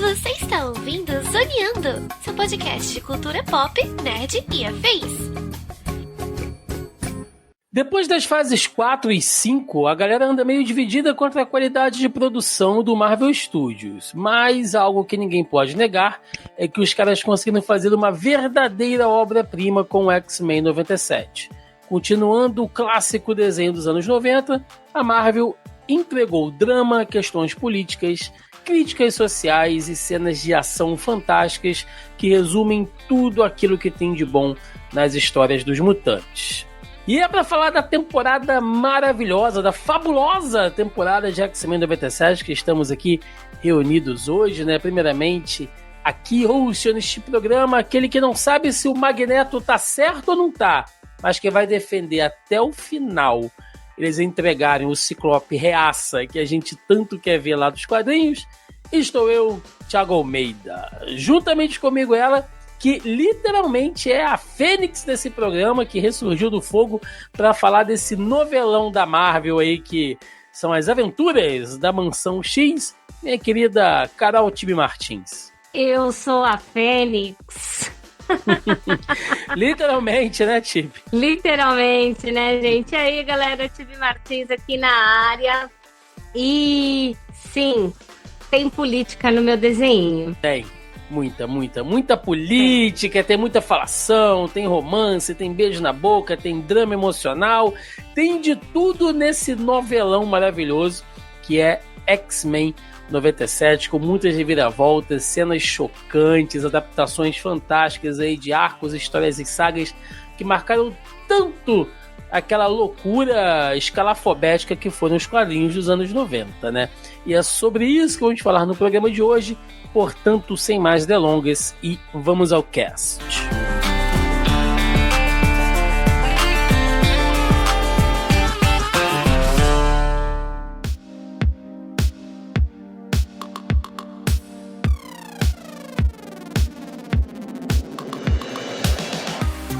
Você está ouvindo Zoneando, seu podcast de cultura pop, nerd e afins. Depois das fases 4 e 5, a galera anda meio dividida quanto à qualidade de produção do Marvel Studios. Mas algo que ninguém pode negar é que os caras conseguiram fazer uma verdadeira obra-prima com o X-Men 97. Continuando o clássico desenho dos anos 90, a Marvel entregou drama, questões políticas, críticas sociais e cenas de ação fantásticas que resumem tudo aquilo que tem de bom nas histórias dos mutantes. E é para falar da temporada maravilhosa, da fabulosa temporada de X-Men 97 que estamos aqui reunidos hoje, né? Primeiramente, aqui hosteando este programa, aquele que não sabe se o Magneto tá certo ou não tá, mas que vai defender até o final eles entregarem o Ciclope reaça que a gente tanto quer ver lá dos quadrinhos. Estou eu, Thiago Almeida, juntamente comigo ela, que literalmente é a fênix desse programa, que ressurgiu do fogo para falar desse novelão da Marvel aí, que são as aventuras da Mansão X, minha querida Carol Tibi Martins. Eu sou a fênix. Literalmente, né, Tibi? Literalmente, né, gente? E aí, galera, Tibi Martins aqui na área. E, sim, tem política no meu desenho. Tem. Muita política, tem muita falação, tem romance, tem beijo na boca, tem drama emocional, tem de tudo nesse novelão maravilhoso que é X-Men 97, com muitas reviravoltas, cenas chocantes, adaptações fantásticas aí de arcos, histórias e sagas que marcaram tanto aquela loucura escalafobética que foram os quadrinhos dos anos 90, né? E é sobre isso que vamos falar no programa de hoje. Portanto, sem mais delongas, e vamos ao cast.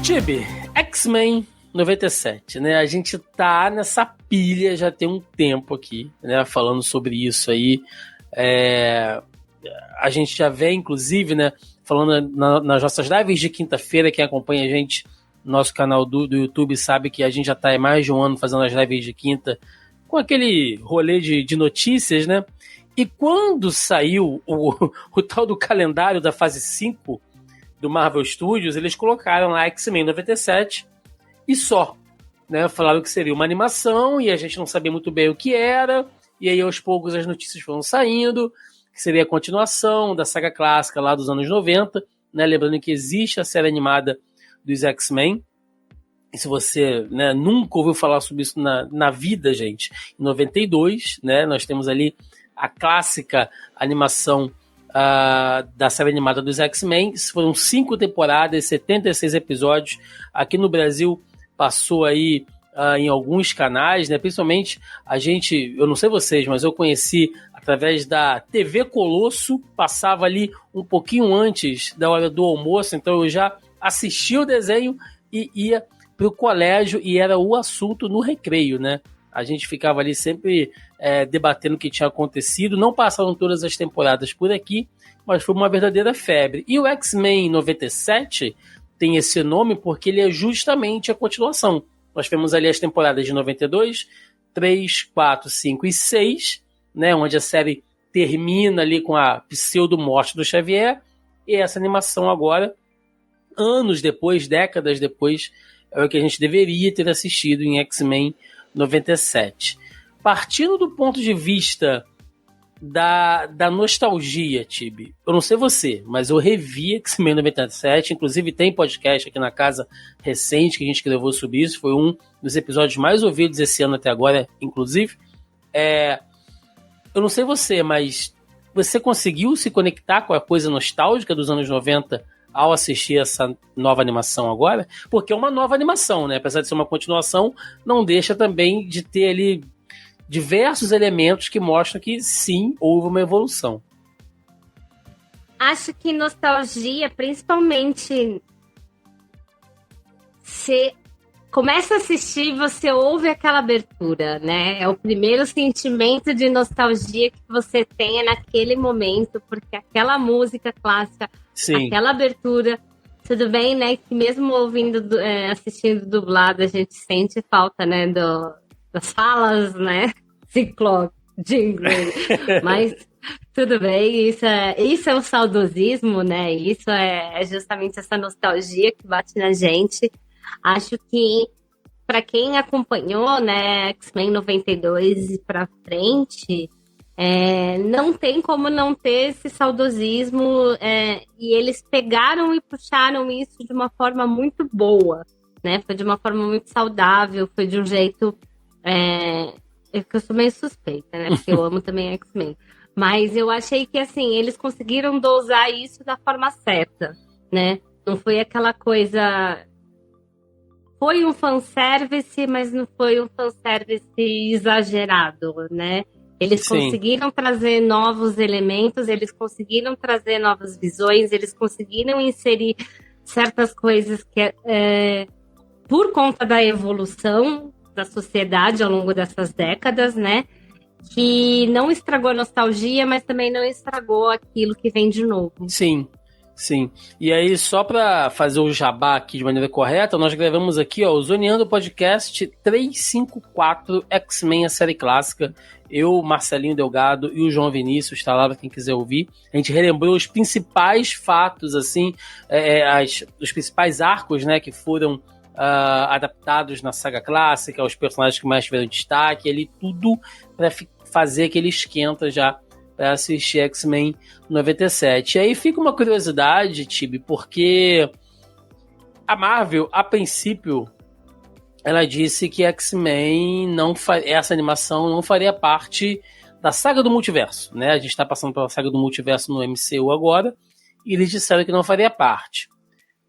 Tibi, X-Men 97, né? A gente tá nessa pilha já tem um tempo aqui, né? Falando sobre isso aí. A gente já vê, inclusive, né, falando nas nossas lives de quinta-feira, quem acompanha a gente no nosso canal do YouTube sabe que a gente já está há mais de um ano fazendo as lives de quinta com aquele rolê de notícias, né? E quando saiu o tal do calendário da fase 5 do Marvel Studios, eles colocaram lá X-Men 97 e só, né? Falaram que seria uma animação e a gente não sabia muito bem o que era, e aí aos poucos as notícias foram saindo, que seria a continuação da saga clássica lá dos anos 90, né? Lembrando que existe a série animada dos X-Men, e se você, né, nunca ouviu falar sobre isso na vida, gente, em 92, né, nós temos ali a clássica animação da série animada dos X-Men. Foram 5 temporadas, 76 episódios. Aqui no Brasil passou aí em alguns canais, né? Principalmente eu não sei vocês, mas eu conheci através da TV Colosso, passava ali um pouquinho antes da hora do almoço, então eu já assistia o desenho e ia para o colégio e era o assunto no recreio, né? A gente ficava ali sempre debatendo o que tinha acontecido. Não passaram todas as temporadas por aqui, mas foi uma verdadeira febre. E o X-Men 97 tem esse nome porque ele é justamente a continuação. Nós temos ali as temporadas de 92, 3, 4, 5 e 6, né, onde a série termina ali com a pseudo-morte do Xavier, e essa animação agora, anos depois, décadas depois, é o que a gente deveria ter assistido em X-Men 97. Partindo do ponto de vista da nostalgia, Tibi, eu não sei você, mas eu revi X-Men 97, inclusive tem podcast aqui na casa recente que a gente gravou sobre isso, foi um dos episódios mais ouvidos esse ano até agora, inclusive. Eu não sei você, mas você conseguiu se conectar com a coisa nostálgica dos anos 90 ao assistir essa nova animação agora? Porque é uma nova animação, né? Apesar de ser uma continuação, não deixa também de ter ali diversos elementos que mostram que sim, houve uma evolução. Acho que nostalgia, principalmente ser começa a assistir, você ouve aquela abertura, né? É o primeiro sentimento de nostalgia que você tem naquele momento, porque aquela música clássica, Sim. aquela abertura, tudo bem, né? Que mesmo ouvindo, assistindo dublado, a gente sente falta, né? Das falas, né? Ciclo, jingle. Mas tudo bem, isso é o saudosismo, né? Isso é justamente essa nostalgia que bate na gente. Acho que para quem acompanhou, né, X-Men 92 e para frente, não tem como não ter esse saudosismo, e eles pegaram e puxaram isso de uma forma muito boa, né? Foi de uma forma muito saudável, foi de um jeito... eu sou meio suspeita, né? Porque eu amo também X-Men. Mas eu achei que, assim, eles conseguiram dosar isso da forma certa, né? Não foi aquela coisa... Foi um fanservice, mas não foi um fanservice exagerado, né? Eles Sim. conseguiram trazer novos elementos, eles conseguiram trazer novas visões, eles conseguiram inserir certas coisas que, por conta da evolução da sociedade ao longo dessas décadas, né? Que não estragou a nostalgia, mas também não estragou aquilo que vem de novo. Sim. Sim, e aí só para fazer o jabá aqui de maneira correta, nós gravamos aqui, ó, o Zoneando Podcast 354 X-Men, a série clássica. Eu, Marcelinho Delgado e o João Vinícius, tá lá pra quem quiser ouvir. A gente relembrou os principais fatos, assim, os principais arcos, né, que foram adaptados na saga clássica, os personagens que mais tiveram destaque, ali tudo para fazer aquele esquenta já para assistir X-Men 97. E aí fica uma curiosidade, Tibi, porque a Marvel, a princípio, ela disse que X-Men essa animação não faria parte da saga do multiverso, né? A gente está passando pela saga do multiverso no MCU agora, e eles disseram que não faria parte.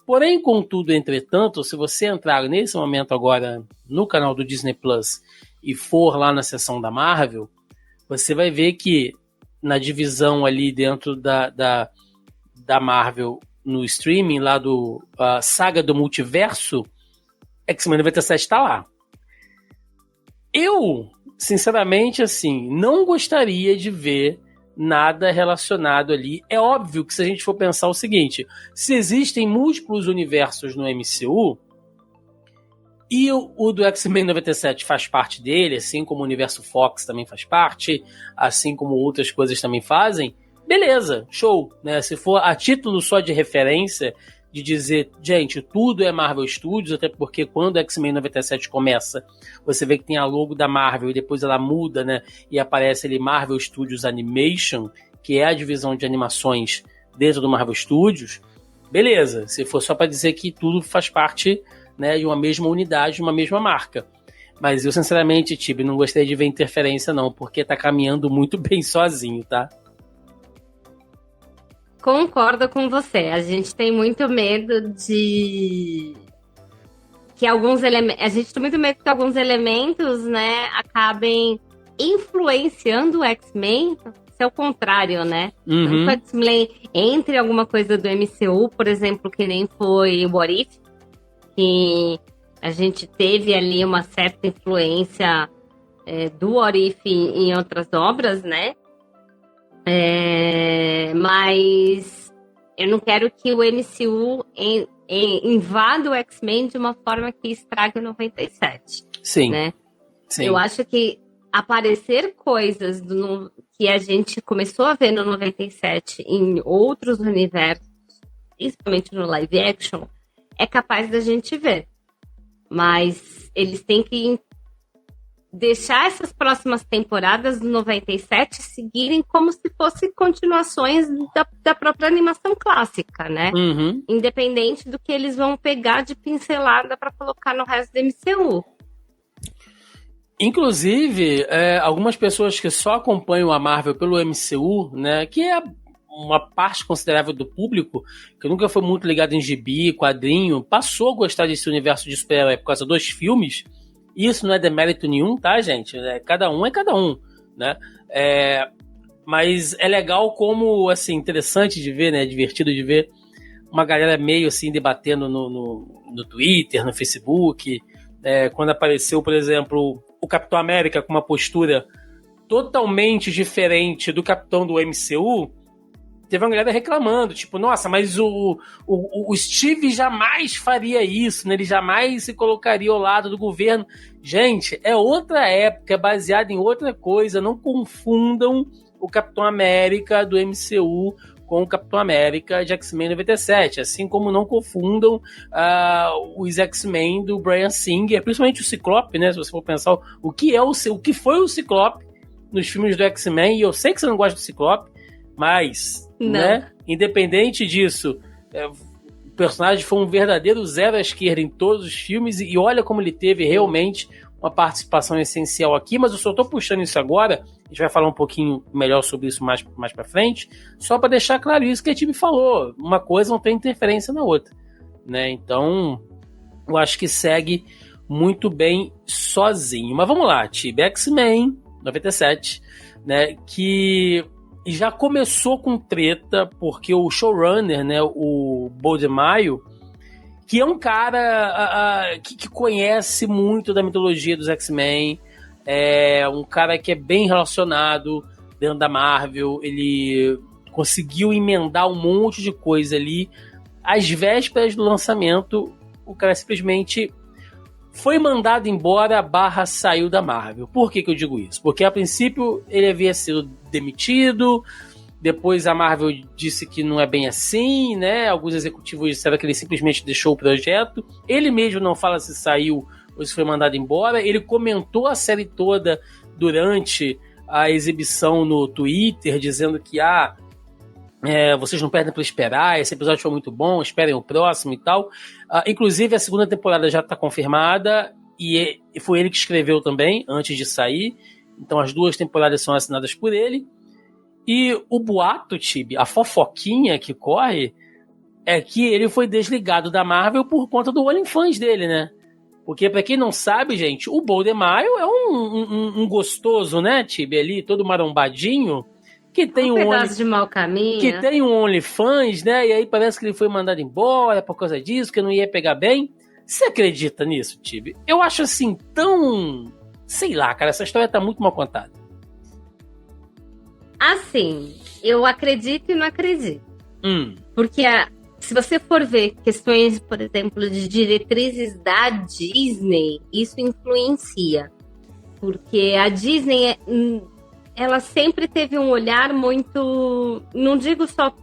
Porém, contudo, entretanto, se você entrar nesse momento agora no canal do Disney Plus e for lá na seção da Marvel, você vai ver que na divisão ali dentro da Marvel no streaming, lá do Saga do Multiverso, X-Men 97 está lá. Eu, sinceramente, assim, não gostaria de ver nada relacionado ali. É óbvio que se a gente for pensar o seguinte, se existem múltiplos universos no MCU, e o do X-Men 97 faz parte dele, assim como o universo Fox também faz parte, assim como outras coisas também fazem, beleza, show, né? Se for a título só de referência, de dizer, gente, tudo é Marvel Studios, até porque quando o X-Men 97 começa, você vê que tem a logo da Marvel e depois ela muda, né? E aparece ali Marvel Studios Animation, que é a divisão de animações dentro do Marvel Studios, beleza, se for só para dizer que tudo faz parte, né, de uma mesma unidade, de uma mesma marca. Mas eu, sinceramente, Tibi, não gostaria de ver interferência, não, porque tá caminhando muito bem sozinho, tá? Concordo com você. A gente tem muito medo de que alguns elementos... A gente tem muito medo que alguns elementos, né, acabem influenciando o X-Men. Isso é o contrário, né? Uhum. O X-Men entre alguma coisa do MCU, por exemplo, que nem foi o What If, que a gente teve ali uma certa influência do What If em outras obras, né? Mas eu não quero que o MCU invada o X-Men de uma forma que estrague o 97. Sim. Né? Sim. Eu acho que aparecer coisas que a gente começou a ver no 97 em outros universos, principalmente no live action, é capaz da gente ver. Mas eles têm que deixar essas próximas temporadas do 97 seguirem como se fossem continuações da própria animação clássica, né? Uhum. Independente do que eles vão pegar de pincelada para colocar no resto do MCU. Inclusive, algumas pessoas que só acompanham a Marvel pelo MCU, né, que é uma parte considerável do público, que nunca foi muito ligado em gibi, quadrinho, passou a gostar desse universo de super-herói por causa dos filmes. Isso não é demérito nenhum, tá, gente? Cada um é cada um, né? Mas é legal como, assim, interessante de ver, né? Divertido de ver uma galera meio assim debatendo no Twitter, no Facebook, quando apareceu, por exemplo, o Capitão América com uma postura totalmente diferente do Capitão do MCU, teve uma galera reclamando, tipo, nossa, mas o Steve jamais faria isso, né? Ele jamais se colocaria ao lado do governo. Gente, é outra época, é baseada em outra coisa, não confundam o Capitão América do MCU com o Capitão América de X-Men 97, assim como não confundam os X-Men do Bryan Singer, principalmente o Ciclope, né? Se você for pensar o que foi o Ciclope nos filmes do X-Men, e eu sei que você não gosta do Ciclope, mas, né, independente disso, o personagem foi um verdadeiro zero à esquerda em todos os filmes, e olha como ele teve realmente uma participação essencial aqui, mas eu só estou puxando isso agora, a gente vai falar um pouquinho melhor sobre isso mais para frente, só para deixar claro isso que a Tibi falou, uma coisa não tem interferência na outra, né? Então, eu acho que segue muito bem sozinho. Mas vamos lá, Tibi, X-Men 97, né, que já começou com treta, porque o showrunner, né, o Bo DeMaio, que é um cara que conhece muito da mitologia dos X-Men, é um cara que é bem relacionado dentro da Marvel, ele conseguiu emendar um monte de coisa ali. Às vésperas do lançamento, o cara simplesmente foi mandado embora / saiu da Marvel. Por que eu digo isso? Porque a princípio ele havia sido demitido, depois a Marvel disse que não é bem assim, né? Alguns executivos disseram que ele simplesmente deixou o projeto. Ele mesmo não fala se saiu ou se foi mandado embora. Ele comentou a série toda durante a exibição no Twitter, dizendo que vocês não perdem para esperar, esse episódio foi muito bom, esperem o próximo e tal. Inclusive a segunda temporada já está confirmada e foi ele que escreveu também, antes de sair. Então as 2 temporadas são assinadas por ele. E o boato, Tibi, a fofoquinha que corre, é que ele foi desligado da Marvel por conta do OnlyFans dele, né? Porque, pra quem não sabe, gente, o Bo DeMaio é um gostoso, né, Tibi, ali, todo marombadinho, que tem pedaço de mau caminho. Que tem um OnlyFans, né? E aí parece que ele foi mandado embora por causa disso, que não ia pegar bem. Você acredita nisso, Tibi? Eu acho assim tão... Sei lá, cara, essa história tá muito mal contada. Assim, eu acredito e não acredito. Porque se você for ver questões, por exemplo, de diretrizes da Disney, isso influencia. Porque a Disney, ela sempre teve um olhar muito... Não digo só...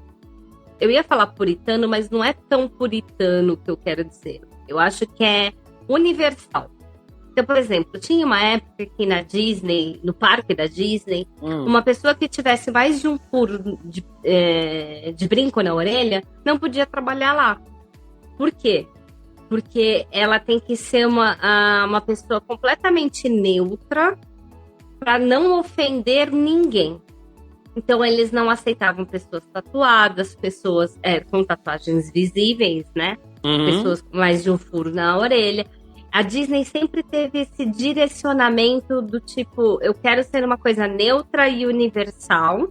Eu ia falar puritano, mas não é tão puritano que eu quero dizer. Eu acho que é universal. Então, por exemplo, tinha uma época que na Disney, no parque da Disney, uma pessoa que tivesse mais de um furo de brinco na orelha não podia trabalhar lá. Por quê? Porque ela tem que ser uma pessoa completamente neutra para não ofender ninguém. Então, eles não aceitavam pessoas tatuadas, pessoas com tatuagens visíveis, né? Pessoas com mais de um furo na orelha. A Disney sempre teve esse direcionamento do tipo, eu quero ser uma coisa neutra e universal,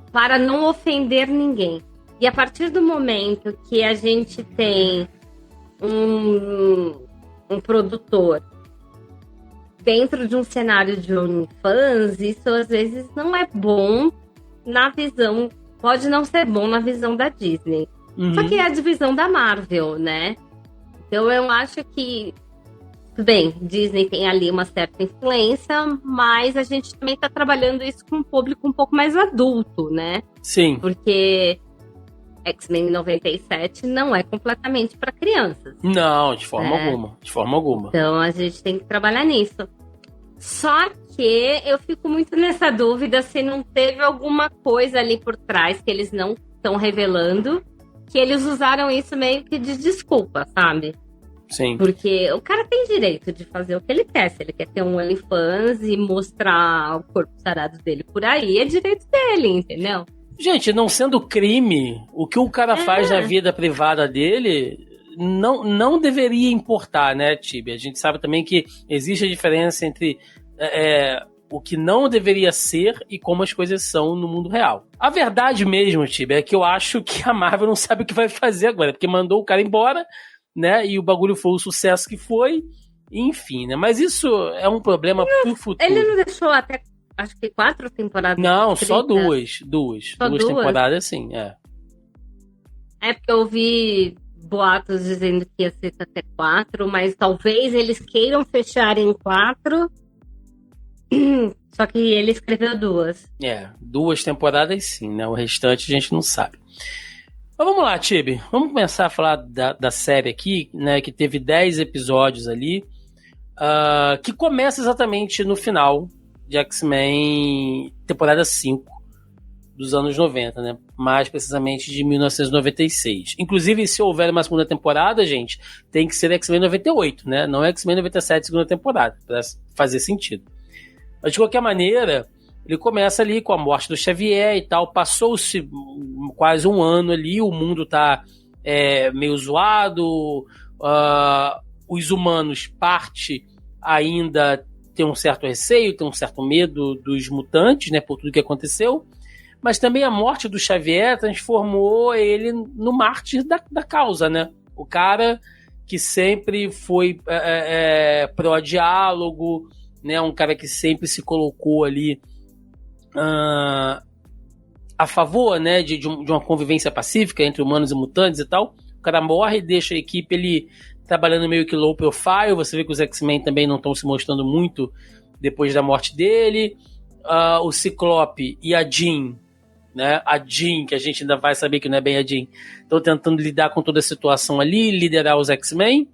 para não ofender ninguém. E a partir do momento que a gente tem um produtor dentro de um cenário de OnlyFans, isso às vezes não é bom na visão, pode não ser bom na visão da Disney. Só que é a divisão da Marvel, né? Então eu acho que, tudo bem, Disney tem ali uma certa influência, mas a gente também está trabalhando isso com um público um pouco mais adulto, né? Sim. Porque X-Men 97 não é completamente para crianças. Não, de forma alguma. De forma alguma. Então a gente tem que trabalhar nisso. Só que eu fico muito nessa dúvida se não teve alguma coisa ali por trás que eles não estão revelando, que eles usaram isso meio que de desculpa, sabe? Sim. Porque o cara tem direito de fazer o que ele quer. Se ele quer ter um OnlyFans e mostrar o corpo sarado dele por aí, é direito dele, entendeu? Gente, não sendo crime, o que o cara faz na vida privada dele não deveria importar, né, Tibi? A gente sabe também que existe a diferença entre o que não deveria ser e como as coisas são no mundo real. A verdade mesmo, Tibi, é que eu acho que a Marvel não sabe o que vai fazer agora, porque mandou o cara embora, né? E o bagulho foi o sucesso que foi, enfim, né? Mas isso é um problema pro futuro. Ele não deixou até, acho que 4 temporadas? Não, só escritas? duas. Só Duas duas? temporadas, sim, é. É porque eu ouvi boatos dizendo que ia ser até 4, mas talvez eles queiram fechar em 4. Só que ele escreveu 2. É, 2 temporadas sim, né? O restante a gente não sabe. Mas vamos lá, Tibi. Vamos começar a falar da série aqui, né? Que teve 10 episódios ali. Que começa exatamente no final de X-Men temporada 5 dos anos 90, né? Mais precisamente de 1996. Inclusive, se houver uma segunda temporada, gente, tem que ser X-Men 98, né? Não X-Men 97 segunda temporada, para fazer sentido. Mas, de qualquer maneira, ele começa ali com a morte do Xavier e tal. Passou-se quase um ano ali, o mundo tá meio zoado. Os humanos, parte ainda tem um certo receio, tem um certo medo dos mutantes, né, por tudo que aconteceu. Mas também a morte do Xavier transformou ele no mártir da causa, né? O cara que sempre foi pró-diálogo, né, um cara que sempre se colocou ali a favor, né, de uma convivência pacífica entre humanos e mutantes e tal. O cara morre e deixa a equipe ele trabalhando meio que low profile. Você vê que os X-Men também não estão se mostrando muito depois da morte dele. O Ciclope e a Jean, né, a Jean, que a gente ainda vai saber que não é bem a Jean, estão tentando lidar com toda a situação ali, liderar os X-Men.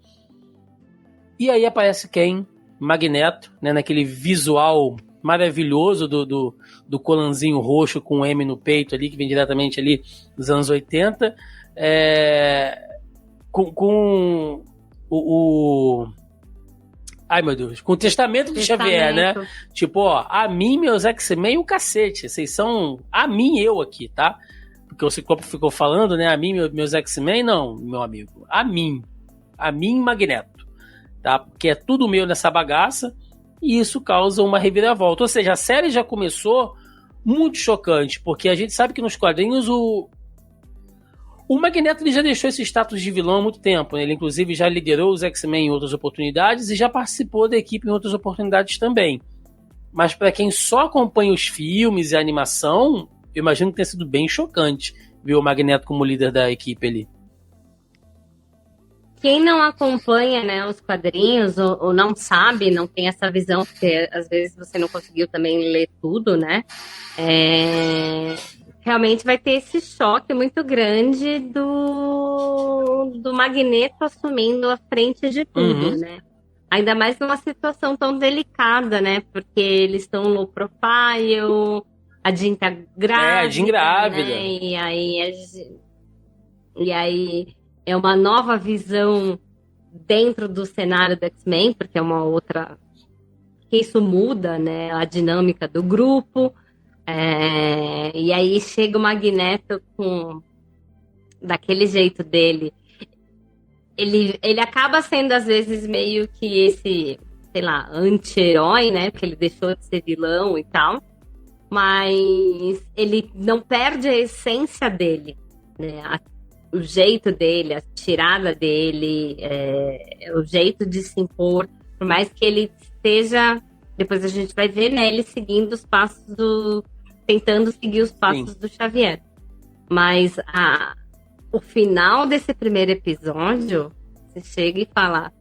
E aí aparece quem? Magneto, né, naquele visual maravilhoso do colanzinho roxo com o M no peito ali, que vem diretamente ali dos anos 80, com ai meu Deus, com o testamento do Xavier, né? Tipo, ó, a mim, meus X-Men, o cacete, vocês são a mim, eu aqui, tá? Porque o Ciclope ficou falando, né, a mim, meus X-Men, não, meu amigo, a mim, Magneto, tá? Porque é tudo meu nessa bagaça, e isso causa uma reviravolta. Ou seja, a série já começou muito chocante, porque a gente sabe que nos quadrinhos o Magneto ele já deixou esse status de vilão há muito tempo, né? Ele inclusive já liderou os X-Men em outras oportunidades e já participou da equipe em outras oportunidades também. Mas para quem só acompanha os filmes e a animação, eu imagino que tenha sido bem chocante ver o Magneto como líder da equipe ali. Quem não acompanha, né, os quadrinhos ou não sabe, não tem essa visão, porque às vezes você não conseguiu também ler tudo, né? Realmente vai ter esse choque muito grande do Magneto assumindo a frente de tudo, né? Ainda mais numa situação tão delicada, né? Porque eles estão low profile, a Jean tá grávida. A Jean grávida. Né? E aí é uma nova visão dentro do cenário do X-Men, porque é uma outra... que isso muda, né? A dinâmica do grupo. E aí chega o Magneto com daquele jeito dele. Ele acaba sendo, às vezes, meio que esse, sei lá, anti-herói, né? Porque ele deixou de ser vilão e tal. Mas ele não perde a essência dele, né? O jeito dele, a tirada dele, o jeito de se impor. Por mais que ele esteja... Depois a gente vai ver, né? Ele seguindo os passos tentando seguir os passos do Xavier. Mas o final desse primeiro episódio, você chega e fala...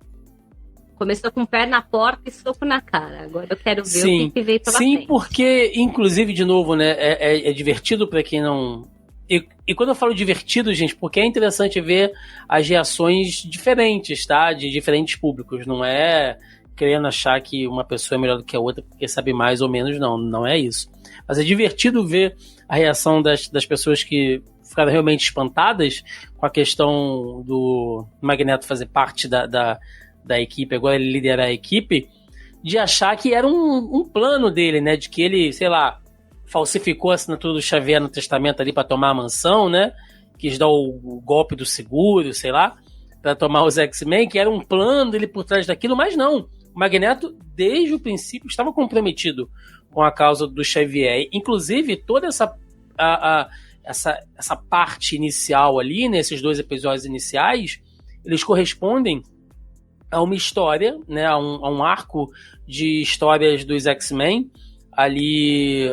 Começou com o pé na porta e soco na cara. Agora eu quero ver o que veio pela frente. Sim, porque, inclusive, de novo, né? É divertido para quem não... E quando eu falo divertido, gente, porque é interessante ver as reações diferentes, tá? De diferentes públicos. Não é querendo achar que uma pessoa é melhor do que a outra porque sabe mais ou menos, não é isso. Mas é divertido ver a reação das pessoas que ficaram realmente espantadas com a questão do Magneto fazer parte da equipe, agora ele liderar a equipe, de achar que era um plano dele, né? De que ele, sei lá, falsificou a assinatura do Xavier no testamento ali para tomar a mansão, né? Quis dar o golpe do seguro, sei lá, para tomar os X-Men, que era um plano dele por trás daquilo, mas não. O Magneto, desde o princípio, estava comprometido com a causa do Xavier. Inclusive, toda essa parte inicial ali, nesses 2 episódios iniciais, eles correspondem a uma história, né, a um arco de histórias dos X-Men, ali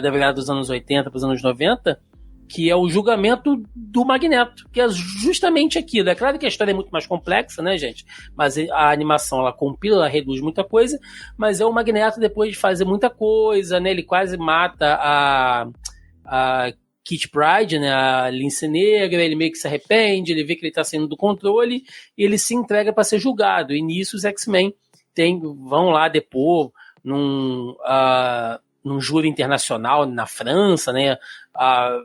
da virada dos anos 80 para os anos 90, que é o julgamento do Magneto, que é justamente aquilo. É claro que a história é muito mais complexa, né, gente? Mas a animação, ela compila, ela reduz muita coisa, mas é o Magneto, depois de fazer muita coisa, né, ele quase mata a Kitty Pryde, né, a Lince Negra, ele meio que se arrepende, ele vê que ele está saindo do controle, e ele se entrega para ser julgado. E nisso os X-Men vão lá depor num júri internacional na França, né,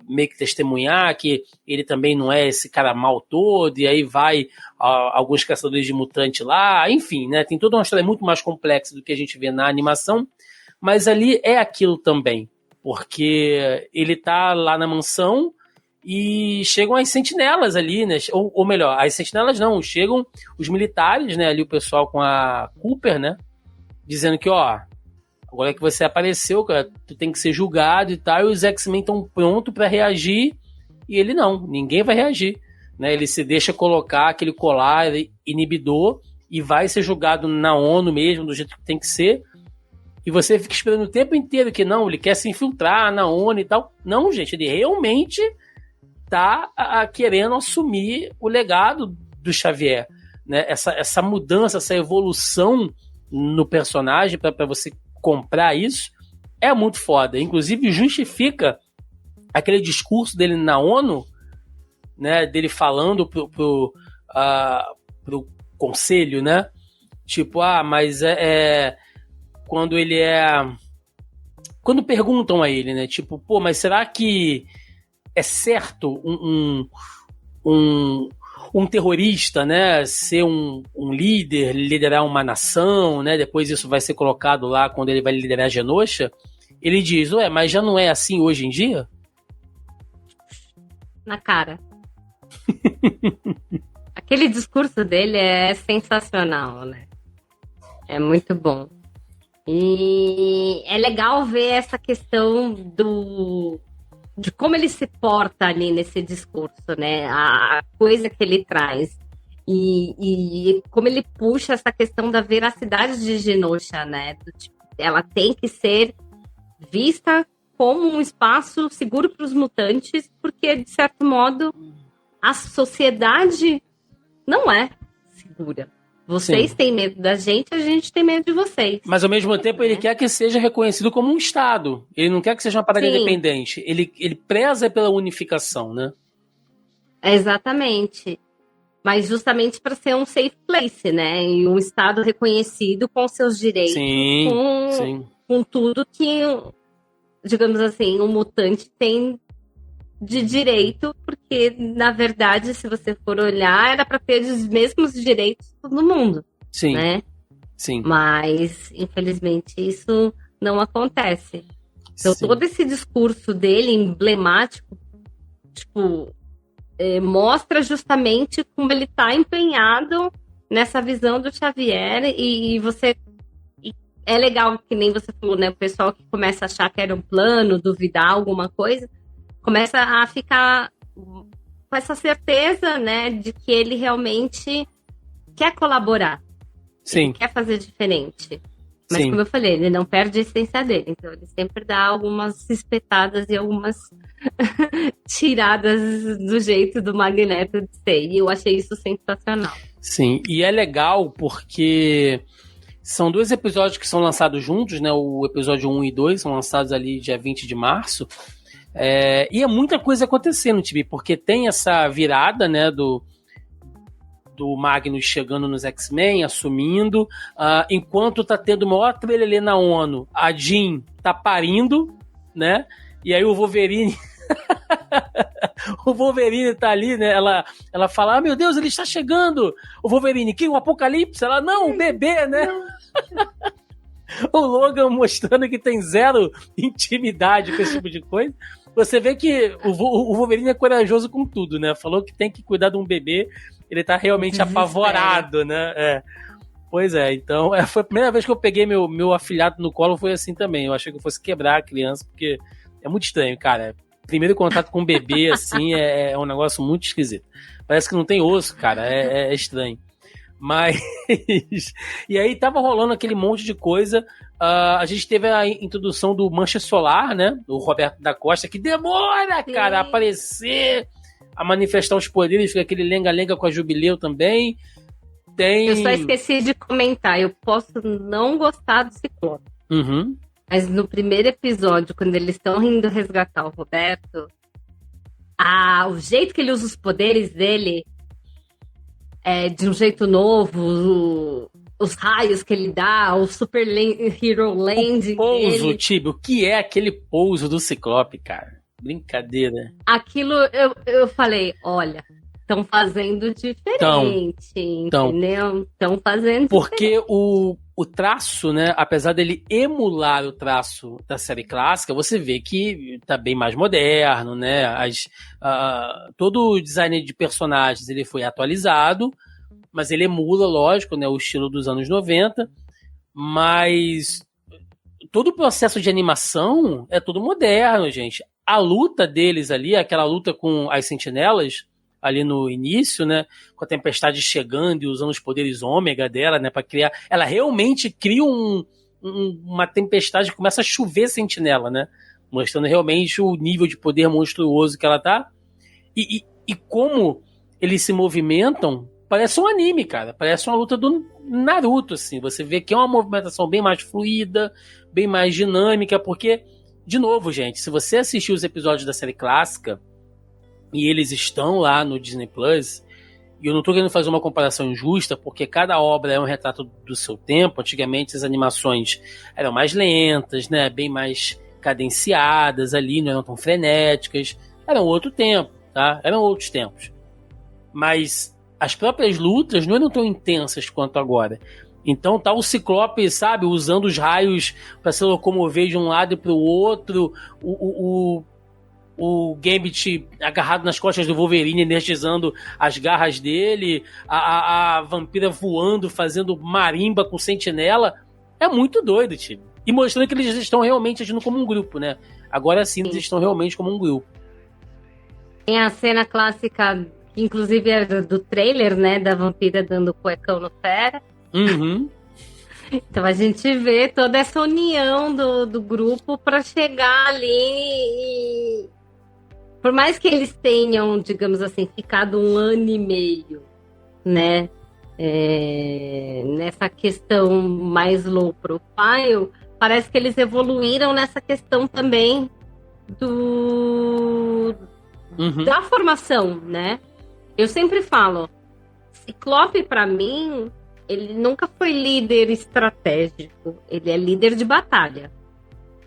meio que testemunhar que ele também não é esse cara mal todo, e aí vai alguns caçadores de mutante lá, enfim, né, tem toda uma história muito mais complexa do que a gente vê na animação, mas ali é aquilo também, porque ele tá lá na mansão e chegam as sentinelas ali, né, ou melhor, as sentinelas não, chegam os militares, né, ali o pessoal com a Cooper, né, dizendo que, ó, agora que você apareceu, cara, tu tem que ser julgado e tal, e os X-Men estão prontos para reagir, e ele não, ninguém vai reagir, né? Ele se deixa colocar aquele colar inibidor e vai ser julgado na ONU mesmo, do jeito que tem que ser, e você fica esperando o tempo inteiro que não, ele quer se infiltrar na ONU e tal. Não, gente, ele realmente tá querendo assumir o legado do Xavier, né? Essa mudança, essa evolução no personagem, para você comprar isso, é muito foda. Inclusive justifica aquele discurso dele na ONU, né, dele falando pro conselho, né, tipo, mas quando perguntam a ele, né, tipo, pô, mas será que é certo um terrorista, né, ser um líder, liderar uma nação, né, depois isso vai ser colocado lá quando ele vai liderar a Genosha, ele diz, ué, mas já não é assim hoje em dia? Na cara. Aquele discurso dele é sensacional, né? É muito bom. E é legal ver essa questão de como ele se porta ali nesse discurso, né? A coisa que ele traz. E como ele puxa essa questão da veracidade de Genosha, né? Ela tem que ser vista como um espaço seguro para os mutantes, porque, de certo modo, a sociedade não é segura. Vocês têm medo da gente, a gente tem medo de vocês. Mas, ao mesmo tempo, ele quer que seja reconhecido como um Estado. Ele não quer que seja uma parada independente. Ele preza pela unificação, né? Exatamente. Mas justamente para ser um safe place, né? E um Estado reconhecido com seus direitos. Com tudo que, digamos assim, um mutante tem de direito, porque, na verdade, se você for olhar, era para ter os mesmos direitos de todo mundo. Sim. Né? Sim. Mas, infelizmente, isso não acontece. Então, todo esse discurso dele, emblemático, tipo, mostra justamente como ele está empenhado nessa visão do Xavier, e você... É legal, que nem você falou, né? O pessoal que começa a achar que era um plano, duvidar alguma coisa, começa a ficar com essa certeza, né, de que ele realmente quer colaborar. Sim. Ele quer fazer diferente. Mas, como eu falei, ele não perde a essência dele. Então, ele sempre dá algumas espetadas e algumas tiradas do jeito do Magneto de ser. E eu achei isso sensacional. Sim, e é legal porque são 2 episódios que são lançados juntos, né? O episódio 1 e 2 são lançados ali dia 20 de março. E é muita coisa acontecendo, Tibi, porque tem essa virada, né, do Magnus chegando nos X-Men, assumindo, enquanto tá tendo o maior trelelê na ONU, a Jean tá parindo, né, e aí o Wolverine o Wolverine tá ali, né, ela fala, meu Deus, ele está chegando, o Wolverine, que o Apocalipse? Ela, não, o bebê, né? O Logan mostrando que tem zero intimidade com esse tipo de coisa. Você vê que o Wolverine é corajoso com tudo, né? Falou que tem que cuidar de um bebê, ele tá realmente apavorado, né? Pois é, então foi a primeira vez que eu peguei meu afilhado no colo, foi assim também. Eu achei que eu fosse quebrar a criança, porque é muito estranho, cara. primeiro contato com um bebê, assim, é um negócio muito esquisito. Parece que não tem osso, cara, é estranho. Mas, e aí tava rolando aquele monte de coisa. A gente teve a introdução do Mancha Solar, né? Do Roberto da Costa, que demora, cara, a aparecer, a manifestar os poderes, fica aquele lenga-lenga com a Jubileu também. Eu só esqueci de comentar, eu posso não gostar do Ciclope. Uhum. Mas no primeiro episódio, quando eles estão indo resgatar o Roberto, o jeito que ele usa os poderes dele é de um jeito novo, os raios que ele dá, o Super Hero Landing. O pouso, dele. Tibi, o que é aquele pouso do Ciclope, cara? Brincadeira. Aquilo, eu falei, olha, estão fazendo diferente, entendeu? Estão fazendo porque diferente. O traço, né, apesar dele emular o traço da série clássica, você vê que tá bem mais moderno, né? Todo o design de personagens ele foi atualizado, mas ele emula, lógico, né, o estilo dos anos 90, mas todo o processo de animação é todo moderno, gente. A luta deles ali, aquela luta com as sentinelas, ali no início, né, com a tempestade chegando e usando os poderes ômega dela, né, para criar, ela realmente cria uma tempestade que começa a chover sentinela, né, mostrando realmente o nível de poder monstruoso que ela tá, e como eles se movimentam, parece um anime, cara, parece uma luta do Naruto, assim, você vê que é uma movimentação bem mais fluida, bem mais dinâmica, porque, de novo, gente, se você assistiu os episódios da série clássica, e eles estão lá no Disney Plus, e eu não estou querendo fazer uma comparação injusta, porque cada obra é um retrato do seu tempo. Antigamente as animações eram mais lentas, né, bem mais cadenciadas ali, não eram tão frenéticas, era um outro tempo, tá? Eram outros tempos. Mas as próprias lutas não eram tão intensas quanto agora. Então tá o Ciclope, sabe, usando os raios para se locomover de um lado para o outro, o Gambit agarrado nas costas do Wolverine, energizando as garras dele, a vampira voando, fazendo marimba com sentinela. É muito doido, tipo. E mostrando que eles estão realmente agindo como um grupo, né? Agora sim, eles estão realmente como um grupo. Tem a cena clássica, que inclusive é do trailer, né? Da vampira dando cuecão no Fera. Uhum. Então a gente vê toda essa união do grupo para chegar ali e... Por mais que eles tenham, digamos assim, ficado 1 ano e meio, né, nessa questão mais low profile, parece que eles evoluíram nessa questão também da formação, né? Eu sempre falo, Ciclope, para mim, ele nunca foi líder estratégico, ele é líder de batalha.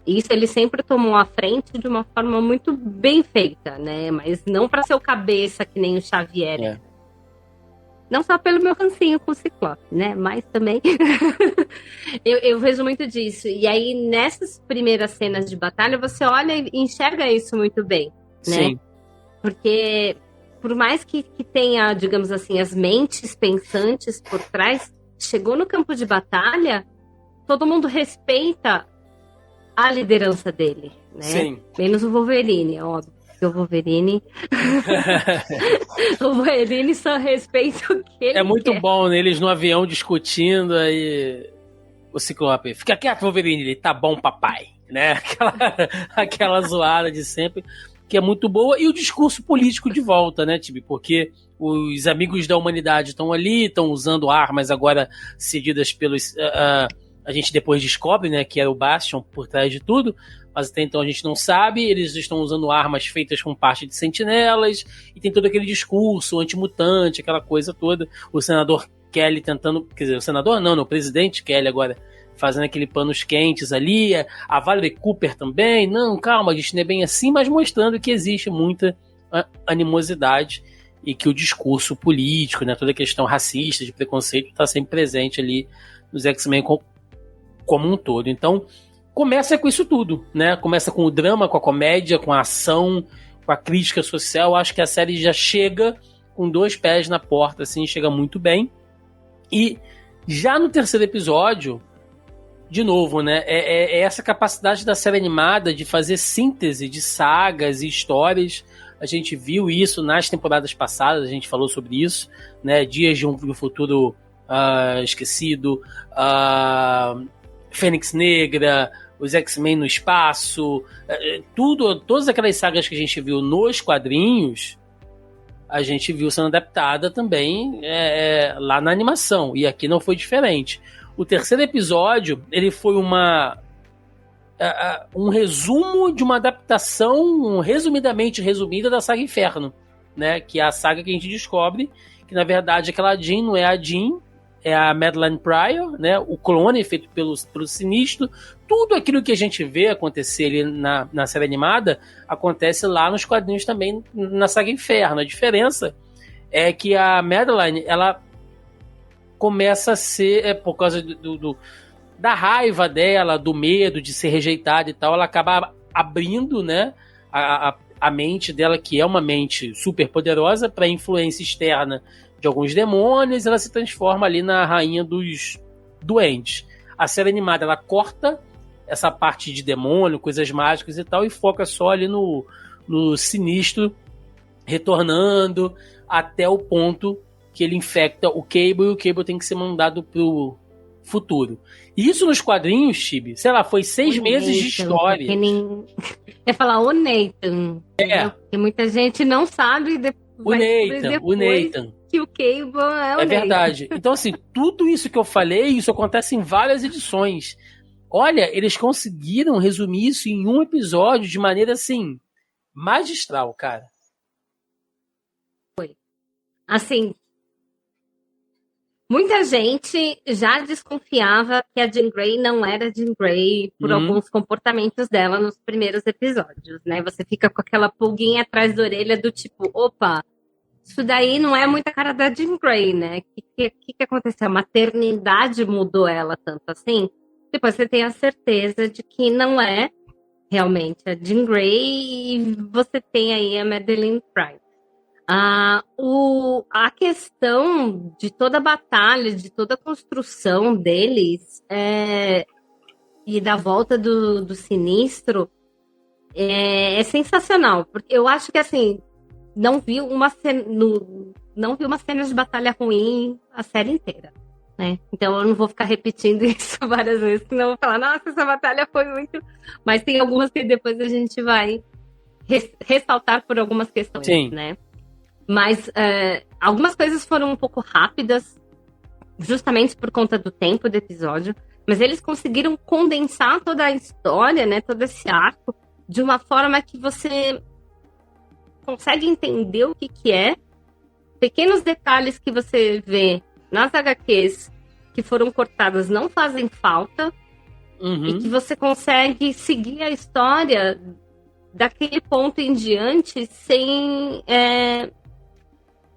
Isso ele sempre tomou à frente de uma forma muito bem feita, né? Mas não para ser o cabeça que nem o Xavier. É. Não só pelo meu rancinho com o Ciclope, né? Mas também eu vejo muito disso. E aí, nessas primeiras cenas de batalha, você olha e enxerga isso muito bem, né? Sim. Porque por mais que tenha, digamos assim, as mentes pensantes por trás, chegou no campo de batalha, todo mundo respeita a liderança dele, né? Sim. Menos o Wolverine, é óbvio. Porque o Wolverine... o Wolverine só respeita o que ele É muito quer. bom, né? Eles no avião discutindo, aí o Ciclope, fica quieto, Wolverine, ele tá bom, papai, né? Aquela zoada de sempre, que é muito boa, e o discurso político de volta, né, Tibi? Porque os amigos da humanidade estão ali, estão usando armas agora cedidas pelos... a gente depois descobre, né, que era o Bastion por trás de tudo, mas até então a gente não sabe. Eles estão usando armas feitas com parte de sentinelas, e tem todo aquele discurso antimutante, aquela coisa toda. O senador Kelly tentando, quer dizer, o senador não, o presidente Kelly agora fazendo aquele panos quentes ali, a Valerie Cooper também, não, calma, a gente não é bem assim, mas mostrando que existe muita animosidade e que o discurso político, né, toda a questão racista, de preconceito, está sempre presente ali nos X-Men como um todo. Então, começa com isso tudo, né? Começa com o drama, com a comédia, com a ação, com a crítica social. Acho que a série já chega com 2 pés na porta, assim, chega muito bem. E já no terceiro episódio, de novo, né? É essa capacidade da série animada de fazer síntese de sagas e histórias. A gente viu isso nas temporadas passadas, a gente falou sobre isso, né? Dias de um Futuro Esquecido, Fênix Negra, os X-Men no espaço, todas aquelas sagas que a gente viu nos quadrinhos, a gente viu sendo adaptada também lá na animação, e aqui não foi diferente. O terceiro episódio, ele foi um resumo de uma adaptação resumidamente resumida da saga Inferno, né? Que é a saga que a gente descobre que, na verdade, aquela Jean não é a Jean, é a Madeline Pryor, né? O clone feito pelo Sinistro. Tudo aquilo que a gente vê acontecer ali na série animada acontece lá nos quadrinhos também, na saga Inferno. A diferença é que a Madeline, ela começa a ser, por causa da raiva dela, do medo de ser rejeitada e tal, ela acaba abrindo, né, a mente dela, que é uma mente super poderosa, para influência externa de alguns demônios, ela se transforma ali na rainha dos doentes. A série animada, ela corta essa parte de demônio, coisas mágicas e tal, e foca só ali no Sinistro retornando até o ponto que ele infecta o Cable, e o Cable tem que ser mandado pro futuro. Isso nos quadrinhos, Chibi, sei lá, foi 6 meses de história. Ia falar o Nathan. Porque muita gente não sabe o Nathan. Que o Cable é o Nathan. Verdade. Então, assim, tudo isso que eu falei, isso acontece em várias edições. Olha, eles conseguiram resumir isso em um episódio de maneira, assim, magistral, cara. Foi. Assim, muita gente já desconfiava que a Jean Grey não era Jean Grey por alguns comportamentos dela nos primeiros episódios, né? Você fica com aquela pulguinha atrás da orelha do tipo, opa, isso daí não é muita cara da Jean Grey, né? O que aconteceu? A maternidade mudou ela tanto assim? Depois você tem a certeza de que não é realmente a Jean Grey e você tem aí a Madeline Pryor. A questão de toda a batalha, de toda a construção deles e da volta do Sinistro é sensacional. Porque eu acho que, assim, não vi uma cena de batalha ruim a série inteira, né? Então eu não vou ficar repetindo isso várias vezes, senão eu vou falar, nossa, essa batalha foi muito... Mas tem algumas que depois a gente vai ressaltar por algumas questões, Sim. Né? Mas algumas coisas foram um pouco rápidas, justamente por conta do tempo do episódio, mas eles conseguiram condensar toda a história, né, todo esse arco, de uma forma que você consegue entender o que é. Pequenos detalhes que você vê nas HQs que foram cortadas não fazem falta, e que você consegue seguir a história daquele ponto em diante sem...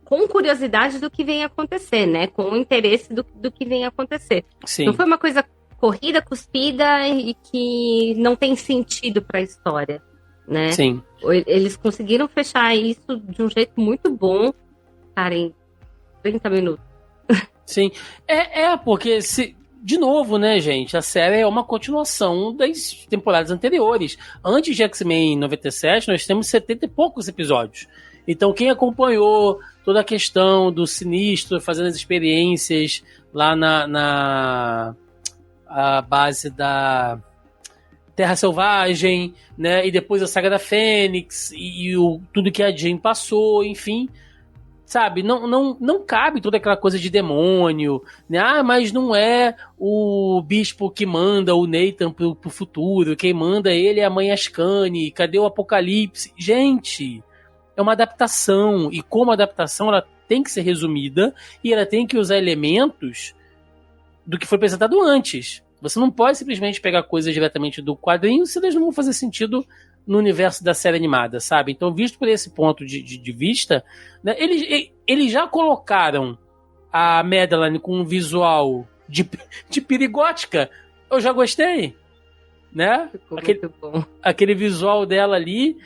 com curiosidade do que vem acontecer, né? Com o interesse do que vem acontecer. Sim. Não foi uma coisa corrida, cuspida e que não tem sentido para a história, né? Sim. Eles conseguiram fechar isso de um jeito muito bom, cara, em 30 minutos. Sim. Porque de novo, né, gente? A série é uma continuação das temporadas anteriores. Antes de X-Men 97, nós temos 70 e poucos episódios. Então, quem acompanhou toda a questão do Sinistro, fazendo as experiências lá na base da Terra Selvagem, né? E depois a saga da Fênix e tudo que a Jean passou, enfim, sabe? Não cabe toda aquela coisa de demônio, né? Mas não é o bispo que manda o Nathan pro futuro, quem manda ele é a mãe Ascani, cadê o Apocalipse? Gente, é uma adaptação, e como adaptação ela tem que ser resumida e ela tem que usar elementos do que foi apresentado antes. Você não pode simplesmente pegar coisas diretamente do quadrinho, se elas não vão fazer sentido no universo da série animada, sabe? Então, visto por esse ponto de vista, né, eles já colocaram a Madeline com um visual de perigótica. Eu já gostei, né? Ficou muito bom. Aquele visual dela ali...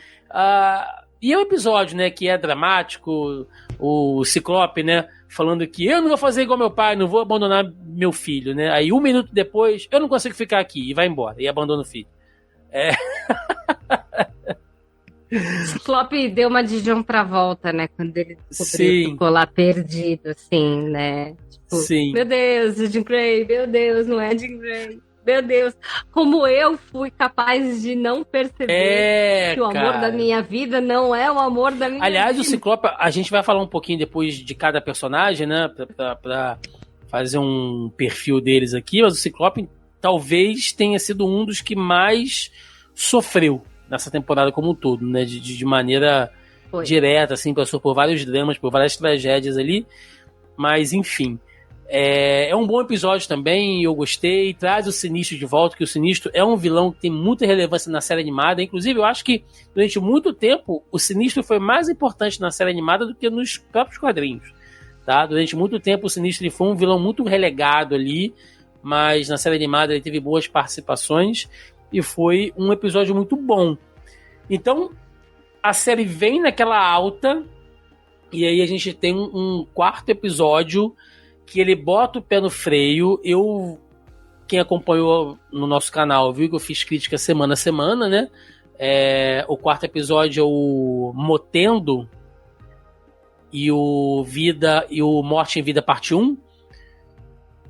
E é um episódio, né, que é dramático, o Ciclope, né, falando que eu não vou fazer igual meu pai, não vou abandonar meu filho, né? Aí 1 minuto depois, eu não consigo ficar aqui, e vai embora, e abandona o filho. Ciclope deu uma de John Travolta, né? Quando ele descobriu que ficou lá perdido, assim, né? Tipo, Sim. Meu Deus, Jean Grey, meu Deus, não é Jean Grey. Meu Deus, como eu fui capaz de não perceber que o amor da minha vida não é o amor da minha Aliás, vida. o Ciclope, a gente vai falar um pouquinho depois de cada personagem, né? Pra fazer um perfil deles aqui, mas o Ciclope talvez tenha sido um dos que mais sofreu nessa temporada como um todo, né? De maneira direta, assim, passou por vários dramas, por várias tragédias ali, mas enfim. É um bom episódio também, eu gostei, traz o Sinistro de volta, que o Sinistro é um vilão que tem muita relevância na série animada, inclusive eu acho que durante muito tempo o Sinistro foi mais importante na série animada do que nos próprios quadrinhos, tá? Durante muito tempo o Sinistro ele foi um vilão muito relegado ali, mas na série animada ele teve boas participações e foi um episódio muito bom. Então a série vem naquela alta e aí a gente tem um quarto episódio que ele bota o pé no freio. Quem acompanhou no nosso canal viu que eu fiz crítica semana a semana, né? O quarto episódio é o Motendo e o Morte em Vida parte 1,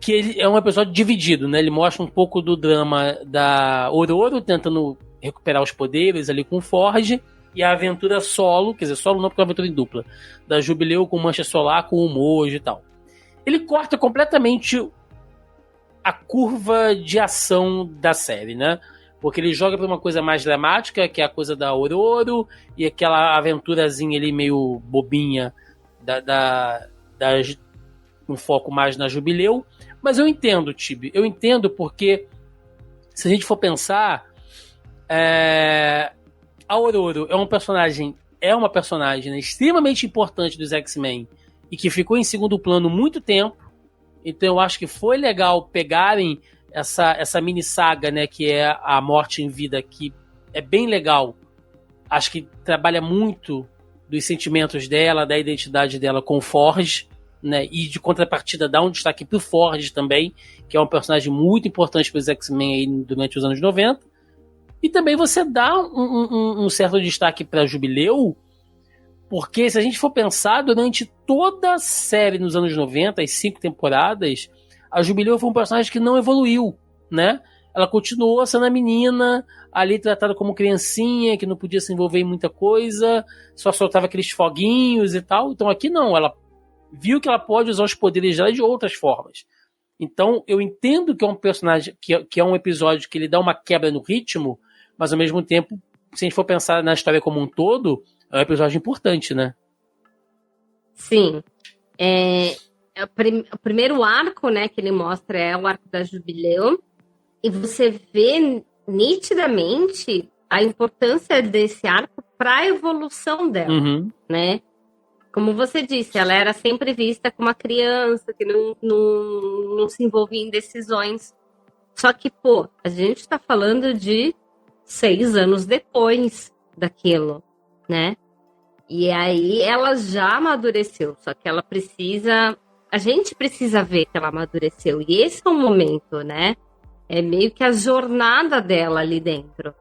que ele é um episódio dividido, né? Ele mostra um pouco do drama da Ororo tentando recuperar os poderes ali com o Forge, e a aventura solo, quer dizer, solo não porque é uma aventura em dupla, da Jubileu com Mancha Solar, com o Mojo e tal. Ele corta completamente a curva de ação da série, né? Porque ele joga para uma coisa mais dramática, que é a coisa da Ororo, e aquela aventurazinha ali meio bobinha um foco mais na Jubileu. Mas eu entendo, Tibi, eu entendo porque se a gente for pensar, a Ororo é uma personagem né, extremamente importante dos X-Men e que ficou em segundo plano muito tempo. Então eu acho que foi legal pegarem essa mini saga, né, que é a Morte em Vida, que é bem legal. Acho que trabalha muito dos sentimentos dela, da identidade dela com o Forge, né, e de contrapartida dá um destaque pro Forge também, que é um personagem muito importante para os X-Men aí durante os anos 90. E também você dá um certo destaque para Jubileu, porque se a gente for pensar, durante toda a série nos anos 90, as 5 temporadas, a Jubileu foi um personagem que não evoluiu, né? Ela continuou sendo a menina, ali tratada como criancinha, que não podia se envolver em muita coisa, só soltava aqueles foguinhos e tal. Então aqui não, ela viu que ela pode usar os poderes dela de outras formas. Então eu entendo que é um personagem, que é um episódio que ele dá uma quebra no ritmo, mas ao mesmo tempo, se a gente for pensar na história como um todo, é um episódio importante, né? Sim. O primeiro arco, né, que ele mostra é o arco da Jubileu. E você vê nitidamente a importância desse arco para a evolução dela, né? Como você disse, ela era sempre vista como uma criança que não se envolvia em decisões. Só que, a gente está falando de 6 anos depois daquilo, né? E aí ela já amadureceu, só que ela precisa... A gente precisa ver que ela amadureceu. E esse é o momento, né? É meio que a jornada dela ali dentro.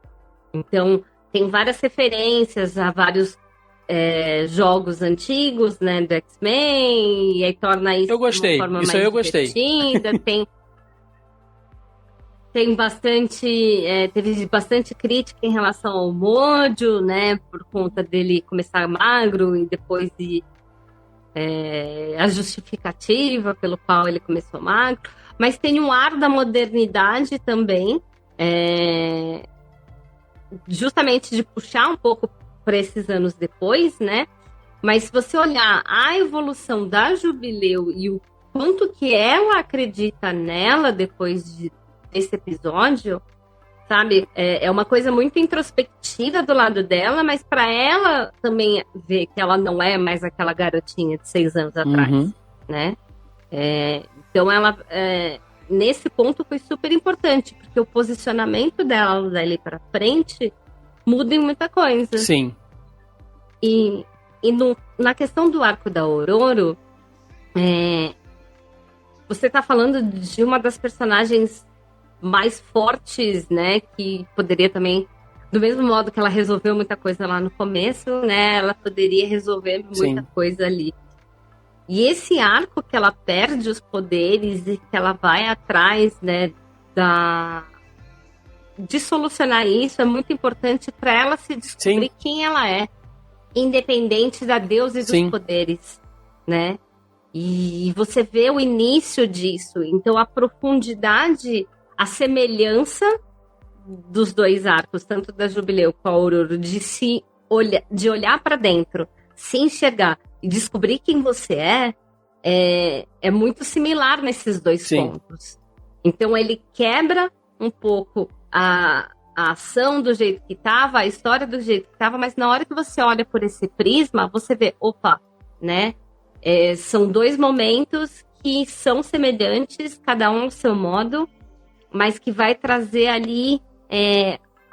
Então, tem várias referências a vários jogos antigos, né? Do X-Men, e aí torna isso de uma forma mais divertida. Tem bastante, teve bastante crítica em relação ao Mojo, né? Por conta dele começar magro e depois a justificativa pelo qual ele começou magro. Mas tem um ar da modernidade também, justamente de puxar um pouco para esses anos depois, né? Mas se você olhar a evolução da Jubileu e o quanto que ela acredita nela depois desse episódio, sabe? É uma coisa muito introspectiva do lado dela, mas para ela também ver que ela não é mais aquela garotinha de 6 anos atrás, né? Então ela, nesse ponto, foi super importante, porque o posicionamento dela dali para frente muda em muita coisa. Sim. E na questão do arco da Ororo, você está falando de uma das personagens mais fortes, né? Que poderia também, do mesmo modo que ela resolveu muita coisa lá no começo, né? Ela poderia resolver muita coisa ali. E esse arco que ela perde os poderes e que ela vai atrás, né? De solucionar isso é muito importante para ela se descobrir quem ela é, independente da deusa e dos poderes, né? E você vê o início disso, então a profundidade, a semelhança dos dois arcos, tanto da Jubileu com a Ororo, de olhar para dentro, se enxergar e descobrir quem você é muito similar nesses dois pontos. Então ele quebra um pouco a ação do jeito que estava, a história do jeito que estava, mas na hora que você olha por esse prisma, você vê, opa, né? São dois momentos que são semelhantes, cada um ao seu modo, mas que vai trazer ali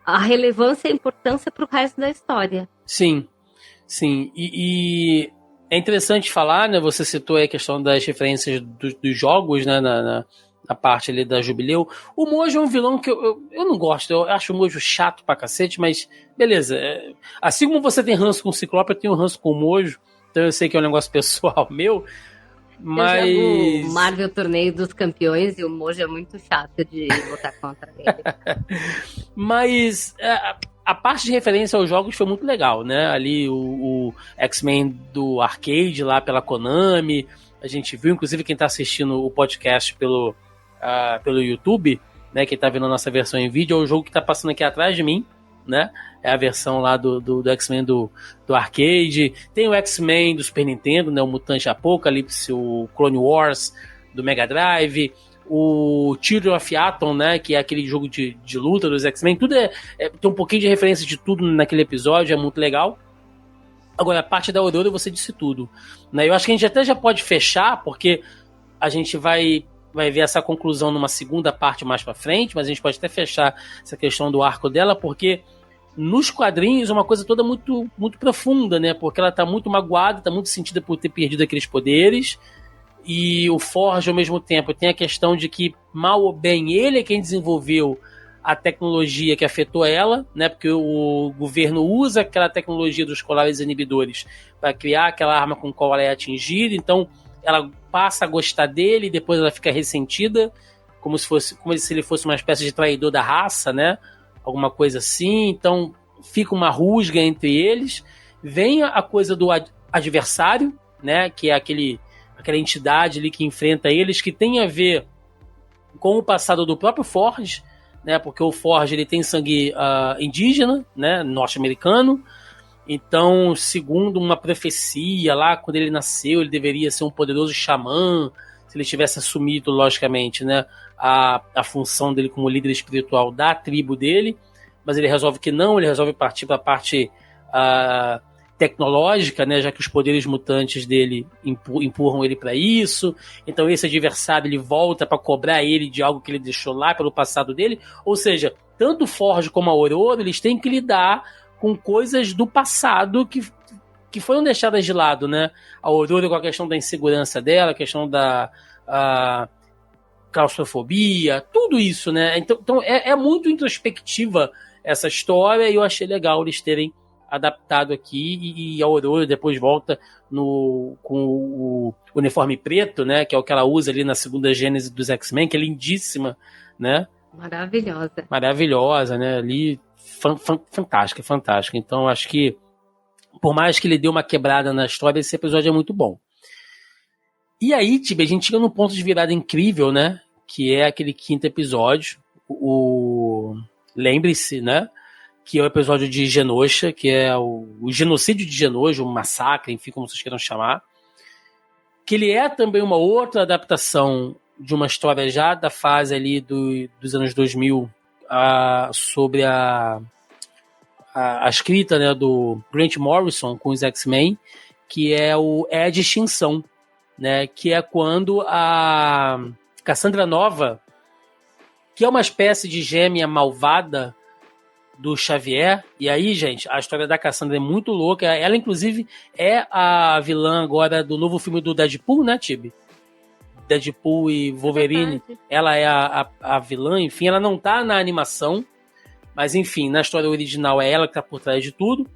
a relevância e a importância para o resto da história. Sim. E é interessante falar, né? Você citou aí a questão das referências dos jogos, né? Na parte ali da Jubileu. O Mojo é um vilão que eu não gosto. Eu acho o Mojo chato pra cacete, mas beleza. Assim como você tem ranço com o Ciclope, eu tenho ranço com o Mojo. Então eu sei que é um negócio pessoal meu. Mas... Eu jogo o Marvel Torneio dos Campeões e o Mojo é muito chato de lutar contra ele. Mas a parte de referência aos jogos foi muito legal, né? Ali o X-Men do arcade lá pela Konami. A gente viu, inclusive, quem tá assistindo o podcast pelo YouTube, né? Quem tá vendo a nossa versão em vídeo, é o jogo que tá passando aqui atrás de mim, né? É a versão lá do X-Men do arcade. Tem o X-Men do Super Nintendo, né? O Mutante Apocalypse, o Clone Wars do Mega Drive, o Children of Atom, né? Que é aquele jogo de luta dos X-Men. Tudo tem um pouquinho de referência de tudo naquele episódio, é muito legal. Agora, a parte da Ororo, você disse tudo, né? Eu acho que a gente até já pode fechar, porque a gente vai ver essa conclusão numa segunda parte mais pra frente, mas a gente pode até fechar essa questão do arco dela, porque nos quadrinhos é uma coisa toda muito, muito profunda, né? Porque ela tá muito magoada, tá muito sentida por ter perdido aqueles poderes, e o Forge, ao mesmo tempo, tem a questão de que, mal ou bem, ele é quem desenvolveu a tecnologia que afetou ela, né? Porque o governo usa aquela tecnologia dos colares inibidores para criar aquela arma com a qual ela é atingida, então ela passa a gostar dele e depois ela fica ressentida, como se ele fosse uma espécie de traidor da raça, né? Alguma coisa assim. Então fica uma rusga entre eles. Vem a coisa do adversário, né? Que é aquela entidade ali que enfrenta eles, que tem a ver com o passado do próprio Forge, né? Porque o Forge ele tem sangue indígena, né? Norte-americano. Então, segundo uma profecia lá, quando ele nasceu, ele deveria ser um poderoso xamã, se ele tivesse assumido, logicamente, né, a função dele como líder espiritual da tribo dele, mas ele resolve que não, ele resolve partir para a parte tecnológica, né, já que os poderes mutantes dele empurram ele para isso. Então esse adversário ele volta para cobrar ele de algo que ele deixou lá pelo passado dele, ou seja, tanto o Forge como a Ororo, eles têm que lidar com coisas do passado que foram deixadas de lado, né? A Ororo com a questão da insegurança dela, a questão da claustrofobia, tudo isso, né? Então é muito introspectiva essa história, e eu achei legal eles terem adaptado aqui, e a Ororo depois volta com o uniforme preto, né? Que é o que ela usa ali na segunda gênese dos X-Men, que é lindíssima, né? Maravilhosa, né? Ali fantástica. Então acho que, por mais que ele dê uma quebrada na história, esse episódio é muito bom. E aí, Tibi, a gente chega num ponto de virada incrível, né? Que é aquele quinto episódio, lembre-se, né? Que é o episódio de Genosha, que é o genocídio de Genosha, o massacre, enfim, como vocês queiram chamar. Que ele é também uma outra adaptação de uma história já da fase ali dos anos 2000, sobre a escrita, né, do Grant Morrison com os X-Men, que é o É de Extinção, né, que é quando a Cassandra Nova, que é uma espécie de gêmea malvada, do Xavier. E aí, gente, a história da Cassandra é muito louca. Ela, inclusive, é a vilã agora do novo filme do Deadpool, né, Tibi? Deadpool e Wolverine. Ela é a vilã, enfim, ela não tá na animação, mas enfim, na história original é ela que tá por trás de tudo.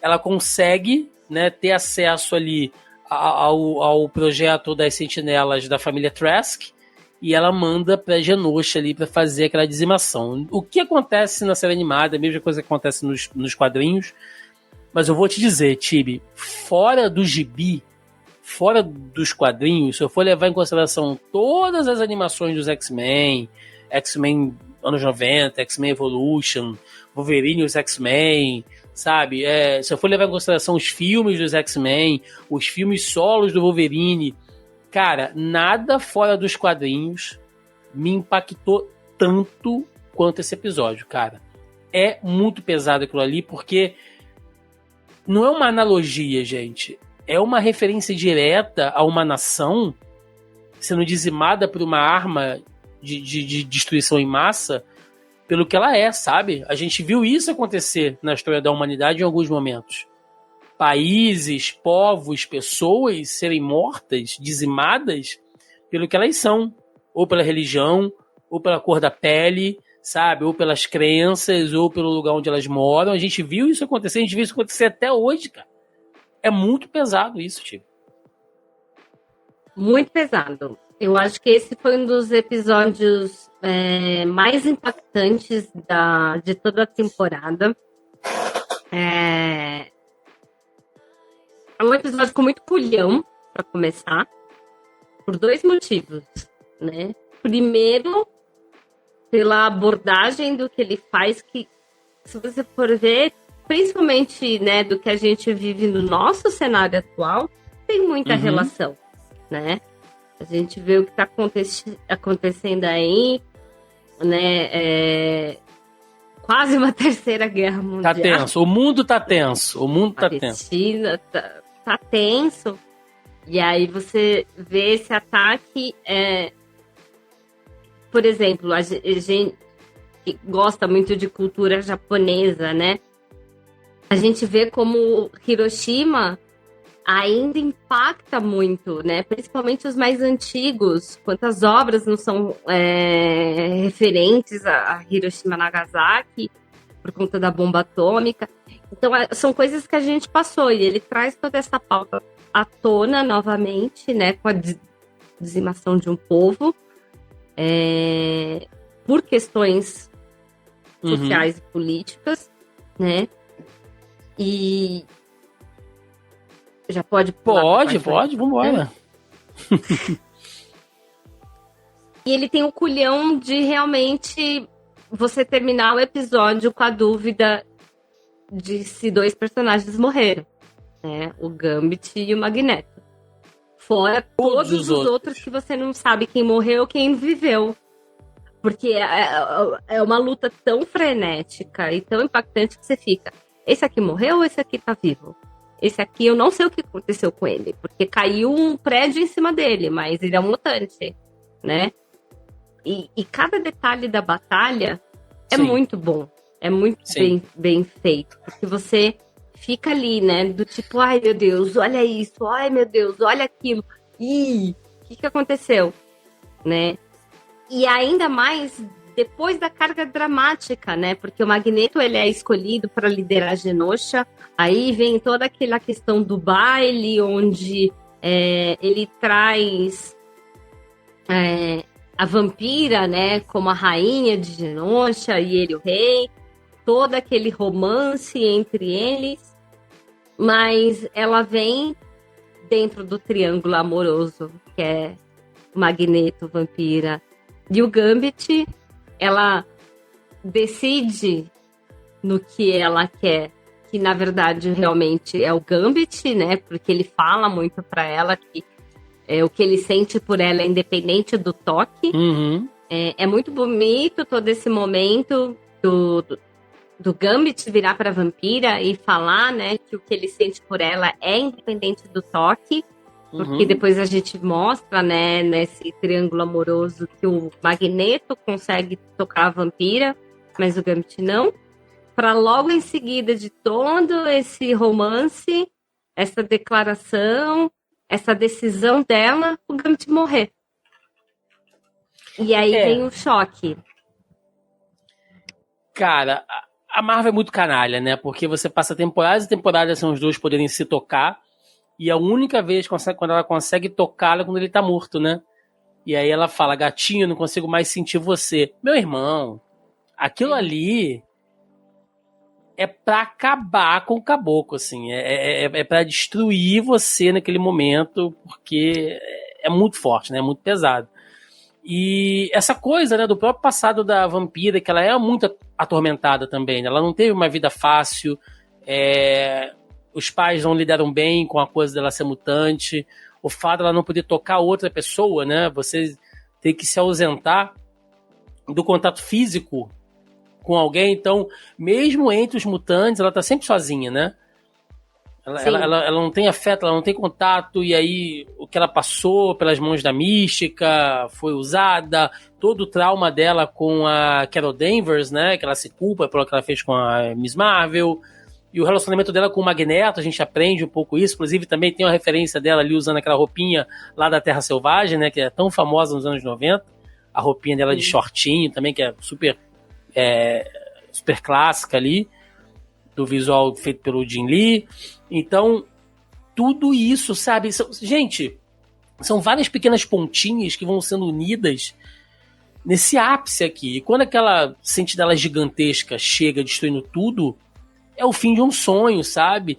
Ela consegue, né, ter acesso ali ao projeto das sentinelas da família Trask, e ela manda pra Genosha ali pra fazer aquela dizimação. O que acontece na série animada, a mesma coisa que acontece nos quadrinhos, mas eu vou te dizer, Tibi, fora do gibi, fora dos quadrinhos, se eu for levar em consideração todas as animações dos X-Men, X-Men anos 90, X-Men Evolution, Wolverine e os X-Men, sabe? Se eu for levar em consideração os filmes dos X-Men, os filmes solos do Wolverine, cara, nada fora dos quadrinhos me impactou tanto quanto esse episódio, cara. É muito pesado aquilo ali, porque não é uma analogia, gente. É uma referência direta a uma nação sendo dizimada por uma arma de destruição em massa pelo que ela é, sabe? A gente viu isso acontecer na história da humanidade em alguns momentos. Países, povos, pessoas serem mortas, dizimadas pelo que elas são. Ou pela religião, ou pela cor da pele, sabe? Ou pelas crenças, ou pelo lugar onde elas moram. A gente viu isso acontecer, a gente viu isso acontecer até hoje, cara. É muito pesado isso, tipo. Muito pesado. Eu acho que esse foi um dos episódios mais impactantes de toda a temporada. É um episódio com muito culhão, para começar, por 2 motivos, né? Primeiro, pela abordagem do que ele faz, que, se você for ver, principalmente, né, do que a gente vive no nosso cenário atual, tem muita relação, né? A gente vê o que está acontecendo aí, né? Quase uma terceira guerra mundial. Tá tenso, o mundo tá tenso, Palestina tá tenso. E aí você vê esse ataque, por exemplo, a gente que gosta muito de cultura japonesa, né? A gente vê como Hiroshima ainda impacta muito, né? Principalmente os mais antigos. Quantas obras não são referentes a Hiroshima e Nagasaki por conta da bomba atômica. Então, são coisas que a gente passou. E ele traz toda essa pauta à tona novamente, né? Com a dizimação de um povo por questões sociais e políticas, né? E já pode pular? Pode, vambora. E ele tem o culhão de realmente você terminar o episódio com a dúvida de se 2 personagens morreram, né? O Gambit e o Magneto. Fora todos os outros que você não sabe quem morreu ou quem viveu. Porque é uma luta tão frenética e tão impactante que você fica: esse aqui morreu ou esse aqui tá vivo? Esse aqui eu não sei o que aconteceu com ele, porque caiu um prédio em cima dele, mas ele é um mutante, né? E cada detalhe da batalha é muito bom, é muito bem feito, porque você fica ali, né, do tipo, ai meu Deus, olha isso, ai meu Deus, olha aquilo, ih, o que aconteceu, né? E ainda mais depois da carga dramática, né? Porque o Magneto, ele é escolhido para liderar a Genosha. Aí vem toda aquela questão do baile, onde ele traz a vampira, né? Como a rainha de Genosha e ele o rei. Todo aquele romance entre eles. Mas ela vem dentro do triângulo amoroso, que é o Magneto, vampira e o Gambit. Ela decide no que ela quer, que na verdade realmente é o Gambit, né? Porque ele fala muito para ela que o que ele sente por ela é independente do toque. É muito bonito todo esse momento do Gambit virar para a vampira e falar, né, que o que ele sente por ela é independente do toque. Porque depois a gente mostra, né, nesse triângulo amoroso, que o Magneto consegue tocar a vampira, mas o Gambit não. para logo em seguida de todo esse romance, essa declaração, essa decisão dela, o Gambit morrer. E aí vem o choque. Cara, a Marvel é muito canalha, né? Porque você passa temporadas e temporadas sem os dois poderem se tocar, e a única vez quando ela consegue tocá-lo é quando ele tá morto, né? E aí ela fala, gatinho, não consigo mais sentir você. Meu irmão, aquilo ali é pra acabar com o caboclo, assim. É pra destruir você naquele momento, porque é muito forte, né? É muito pesado. E essa coisa, né, do próprio passado da vampira, que ela é muito atormentada também, né? Ela não teve uma vida fácil, os pais não lidaram bem com a coisa dela ser mutante, o fato de ela não poder tocar outra pessoa, né? Você tem que se ausentar do contato físico com alguém, então, mesmo entre os mutantes, ela tá sempre sozinha, né? Ela não tem afeto, ela não tem contato, e aí o que ela passou pelas mãos da Mística foi usada, todo o trauma dela com a Carol Danvers, né, que ela se culpa pelo que ela fez com a Miss Marvel, e o relacionamento dela com o Magneto, a gente aprende um pouco isso, inclusive também tem uma referência dela ali usando aquela roupinha lá da Terra Selvagem, né, que é tão famosa nos anos 90, a roupinha dela de shortinho também, que é super clássica ali, do visual feito pelo Jim Lee. Então, tudo isso, sabe? Gente, são várias pequenas pontinhas que vão sendo unidas nesse ápice aqui. E quando aquela sentinela gigantesca chega destruindo tudo, é o fim de um sonho, sabe?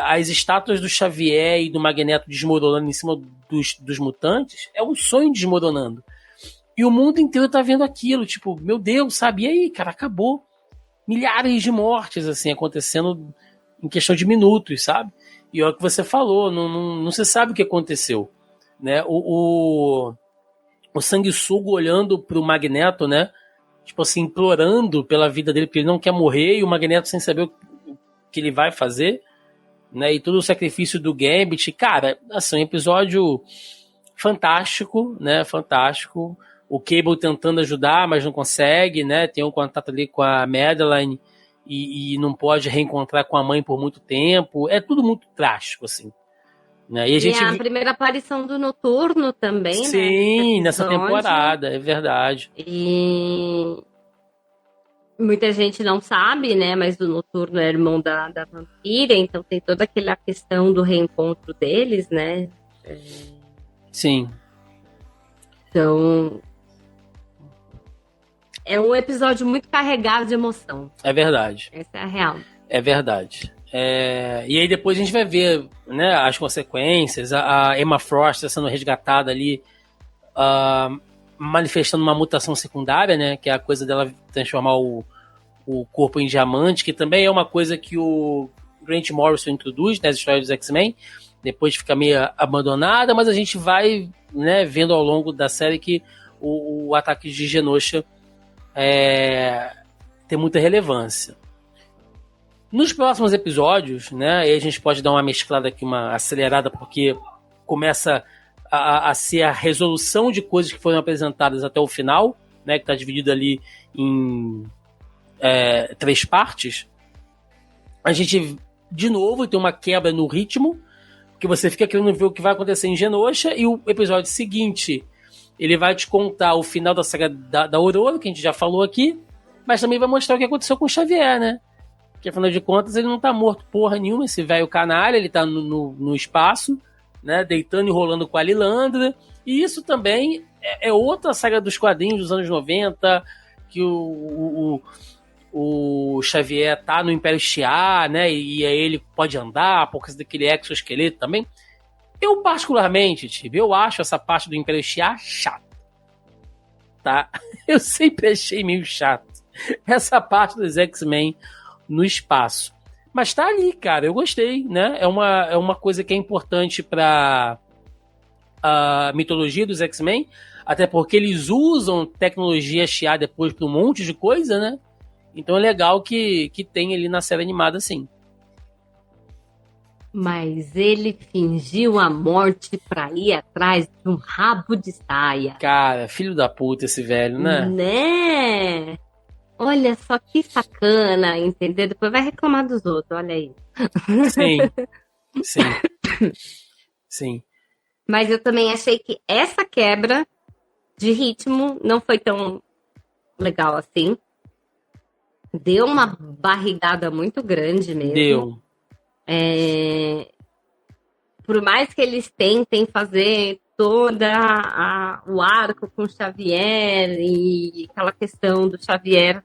As estátuas do Xavier e do Magneto desmoronando em cima dos mutantes, é um sonho desmoronando. E o mundo inteiro tá vendo aquilo, tipo, meu Deus, sabe? E aí, cara, acabou. Milhares de mortes, assim, acontecendo em questão de minutos, sabe? E é o que você falou, não se sabe o que aconteceu, né? O sanguessuga olhando pro Magneto, né? Tipo assim, implorando pela vida dele, porque ele não quer morrer, e o Magneto sem saber o que ele vai fazer, né? E todo o sacrifício do Gambit, cara, assim, um episódio fantástico, né? Fantástico. O Cable tentando ajudar, mas não consegue, né? Tem um contato ali com a Madeline e não pode reencontrar com a mãe por muito tempo. É tudo muito trágico, assim. Né? E a primeira aparição do Noturno também, sim, né? Sim, nessa temporada, é verdade. E muita gente não sabe, né? Mas o Noturno é irmão da vampira, então tem toda aquela questão do reencontro deles, né? Sim. Então, é um episódio muito carregado de emoção. É verdade. Essa é a real. É verdade. E aí depois a gente vai ver, né, as consequências, a Emma Frost sendo resgatada ali, manifestando uma mutação secundária, né, que é a coisa dela transformar o corpo em diamante, que também é uma coisa que o Grant Morrison introduz nas histórias dos X-Men, depois fica meio abandonada, mas a gente vai, né, vendo ao longo da série que o ataque de Genosha tem muita relevância. Nos próximos episódios, né, aí a gente pode dar uma mesclada aqui, uma acelerada, porque começa a ser a resolução de coisas que foram apresentadas até o final, né, que está dividido ali em 3 partes. A gente, de novo, tem uma quebra no ritmo, que você fica querendo ver o que vai acontecer em Genosha, e o episódio seguinte, ele vai te contar o final da saga da Aurora, que a gente já falou aqui, mas também vai mostrar o que aconteceu com o Xavier, né? Porque, afinal de contas, ele não tá morto porra nenhuma, esse velho canalha, ele tá no espaço, né, deitando e rolando com a Lilandra, e isso também é outra saga dos quadrinhos dos anos 90, que o Xavier tá no Império Shi'ar, né, e aí ele pode andar por causa daquele exoesqueleto também. Eu, particularmente, eu acho essa parte do Império Shi'ar chata, tá? Eu sempre achei meio chato essa parte dos X-Men no espaço. Mas tá ali, cara, eu gostei, né? É uma coisa que é importante pra a mitologia dos X-Men, até porque eles usam tecnologia Shi'ar depois pra um monte de coisa, né? Então é legal que tem ali na série animada, sim. Mas ele fingiu a morte pra ir atrás de um rabo de saia. Cara, filho da puta esse velho, né? Né? olha só que sacana, entendeu? Depois vai reclamar dos outros, olha aí. Sim. Mas eu também achei que essa quebra de ritmo não foi tão legal assim. Deu uma barrigada muito grande mesmo. Deu. Por mais que eles tentem fazer toda o arco com o Xavier e aquela questão do Xavier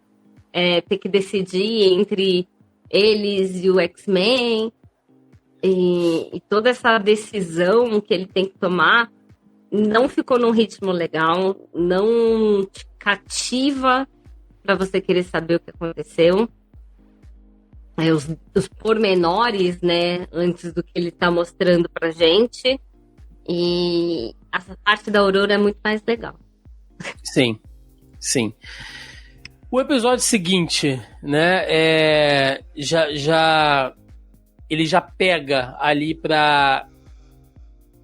ter que decidir entre eles e o X-Men e toda essa decisão que ele tem que tomar, não ficou num ritmo legal, não te cativa para você querer saber o que aconteceu. Os pormenores, né, antes do que ele tá mostrando pra gente. E essa parte da Aurora é muito mais legal. Sim. O episódio seguinte, né, ele já pega ali pra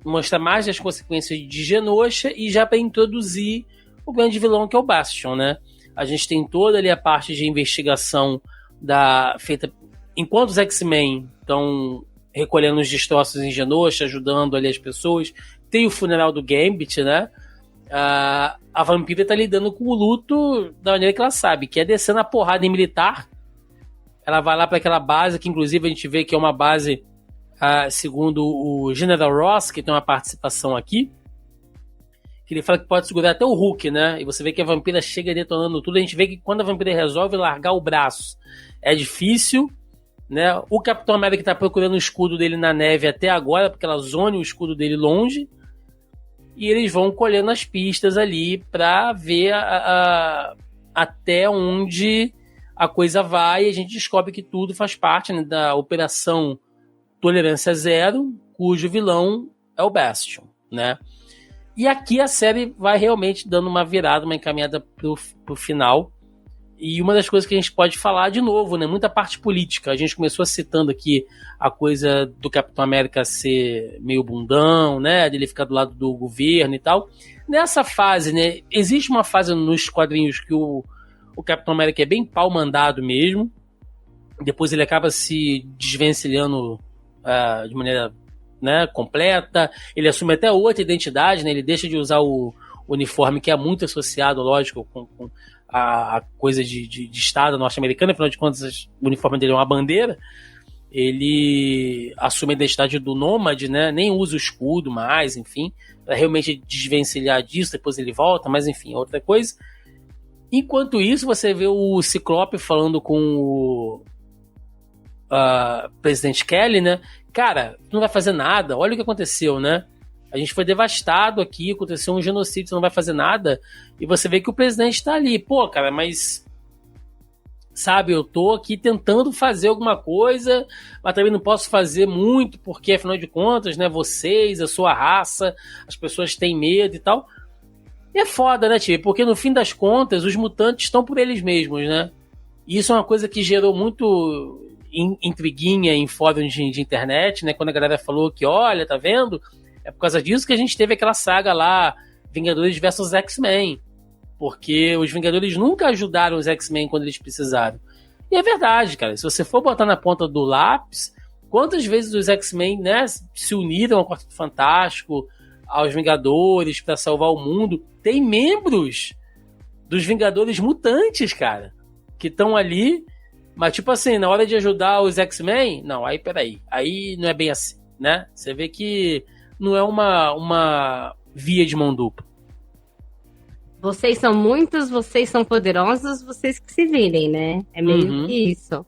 mostrar mais das consequências de Genosha e já para introduzir o grande vilão que é o Bastion, né? A gente tem toda ali a parte de investigação feita enquanto os X-Men estão recolhendo os destroços em Genosha, ajudando ali as pessoas. Tem o funeral do Gambit, né? A Vampira tá lidando com o luto da maneira que ela sabe, que é descendo a porrada em militar. Ela vai lá para aquela base, que inclusive a gente vê que é uma base, segundo o General Ross, que tem uma participação aqui, que ele fala que pode segurar até o Hulk, né? E você vê que a Vampira chega detonando tudo. A gente vê que quando a Vampira resolve largar o braço, é difícil, né? O Capitão América tá procurando o escudo dele na neve até agora, porque ela zone o escudo dele longe. E eles vão colhendo as pistas ali para ver até onde a coisa vai. E a gente descobre que tudo faz parte, né, da Operação Tolerância Zero, cujo vilão é o Bastion, né? E aqui a série vai realmente dando uma virada, uma encaminhada pro final. E uma das coisas que a gente pode falar de novo, né? Muita parte política. A gente começou citando aqui a coisa do Capitão América ser meio bundão, né? De ele ficar do lado do governo e tal. Nessa fase, né? Existe uma fase nos quadrinhos que o Capitão América é bem pau mandado mesmo. Depois ele acaba se desvencilhando de maneira, né, completa. Ele assume até outra identidade, né? Ele deixa de usar o uniforme que é muito associado, lógico, com a coisa de Estado norte-americano. Afinal de contas, o uniforme dele é uma bandeira. Ele assume a identidade do nômade, né? Nem usa o escudo mais, enfim, para realmente desvencilhar disso. Depois ele volta, mas enfim, outra coisa. Enquanto isso, você vê o Ciclope falando com o presidente Kelly, né? Cara, não vai fazer nada, olha o que aconteceu, né? A gente foi devastado aqui, aconteceu um genocídio, você não vai fazer nada. E você vê que o presidente está ali. Pô, cara, mas... Sabe, eu tô aqui tentando fazer alguma coisa, mas também não posso fazer muito, porque, afinal de contas, né, vocês, a sua raça, as pessoas têm medo e tal. E é foda, né, tio? Porque, no fim das contas, os mutantes estão por eles mesmos, né? E isso é uma coisa que gerou muito intriguinha em fóruns de internet, né? Quando a galera falou que, olha, tá vendo? É por causa disso que a gente teve aquela saga lá, Vingadores vs X-Men. Porque os Vingadores nunca ajudaram os X-Men quando eles precisaram. E é verdade, cara. Se você for botar na ponta do lápis, quantas vezes os X-Men, né, se uniram ao Quarteto Fantástico, aos Vingadores, para salvar o mundo. Tem membros dos Vingadores mutantes, cara, que estão ali, mas tipo assim, na hora de ajudar os X-Men, não, aí peraí, aí não é bem assim, né? Você vê que não é uma via de mão dupla. Vocês são muitos, vocês são poderosos, vocês que se virem, né? É meio que isso.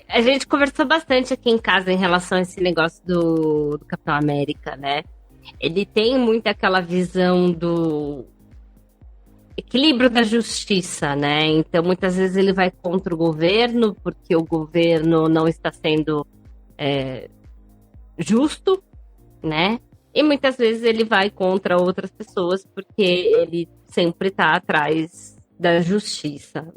A gente conversou bastante aqui em casa em relação a esse negócio do Capitão América, né? Ele tem muito aquela visão do equilíbrio da justiça, né? Então, muitas vezes ele vai contra o governo, porque o governo não está sendo justo, né? E muitas vezes ele vai contra outras pessoas, porque ele sempre está atrás da justiça.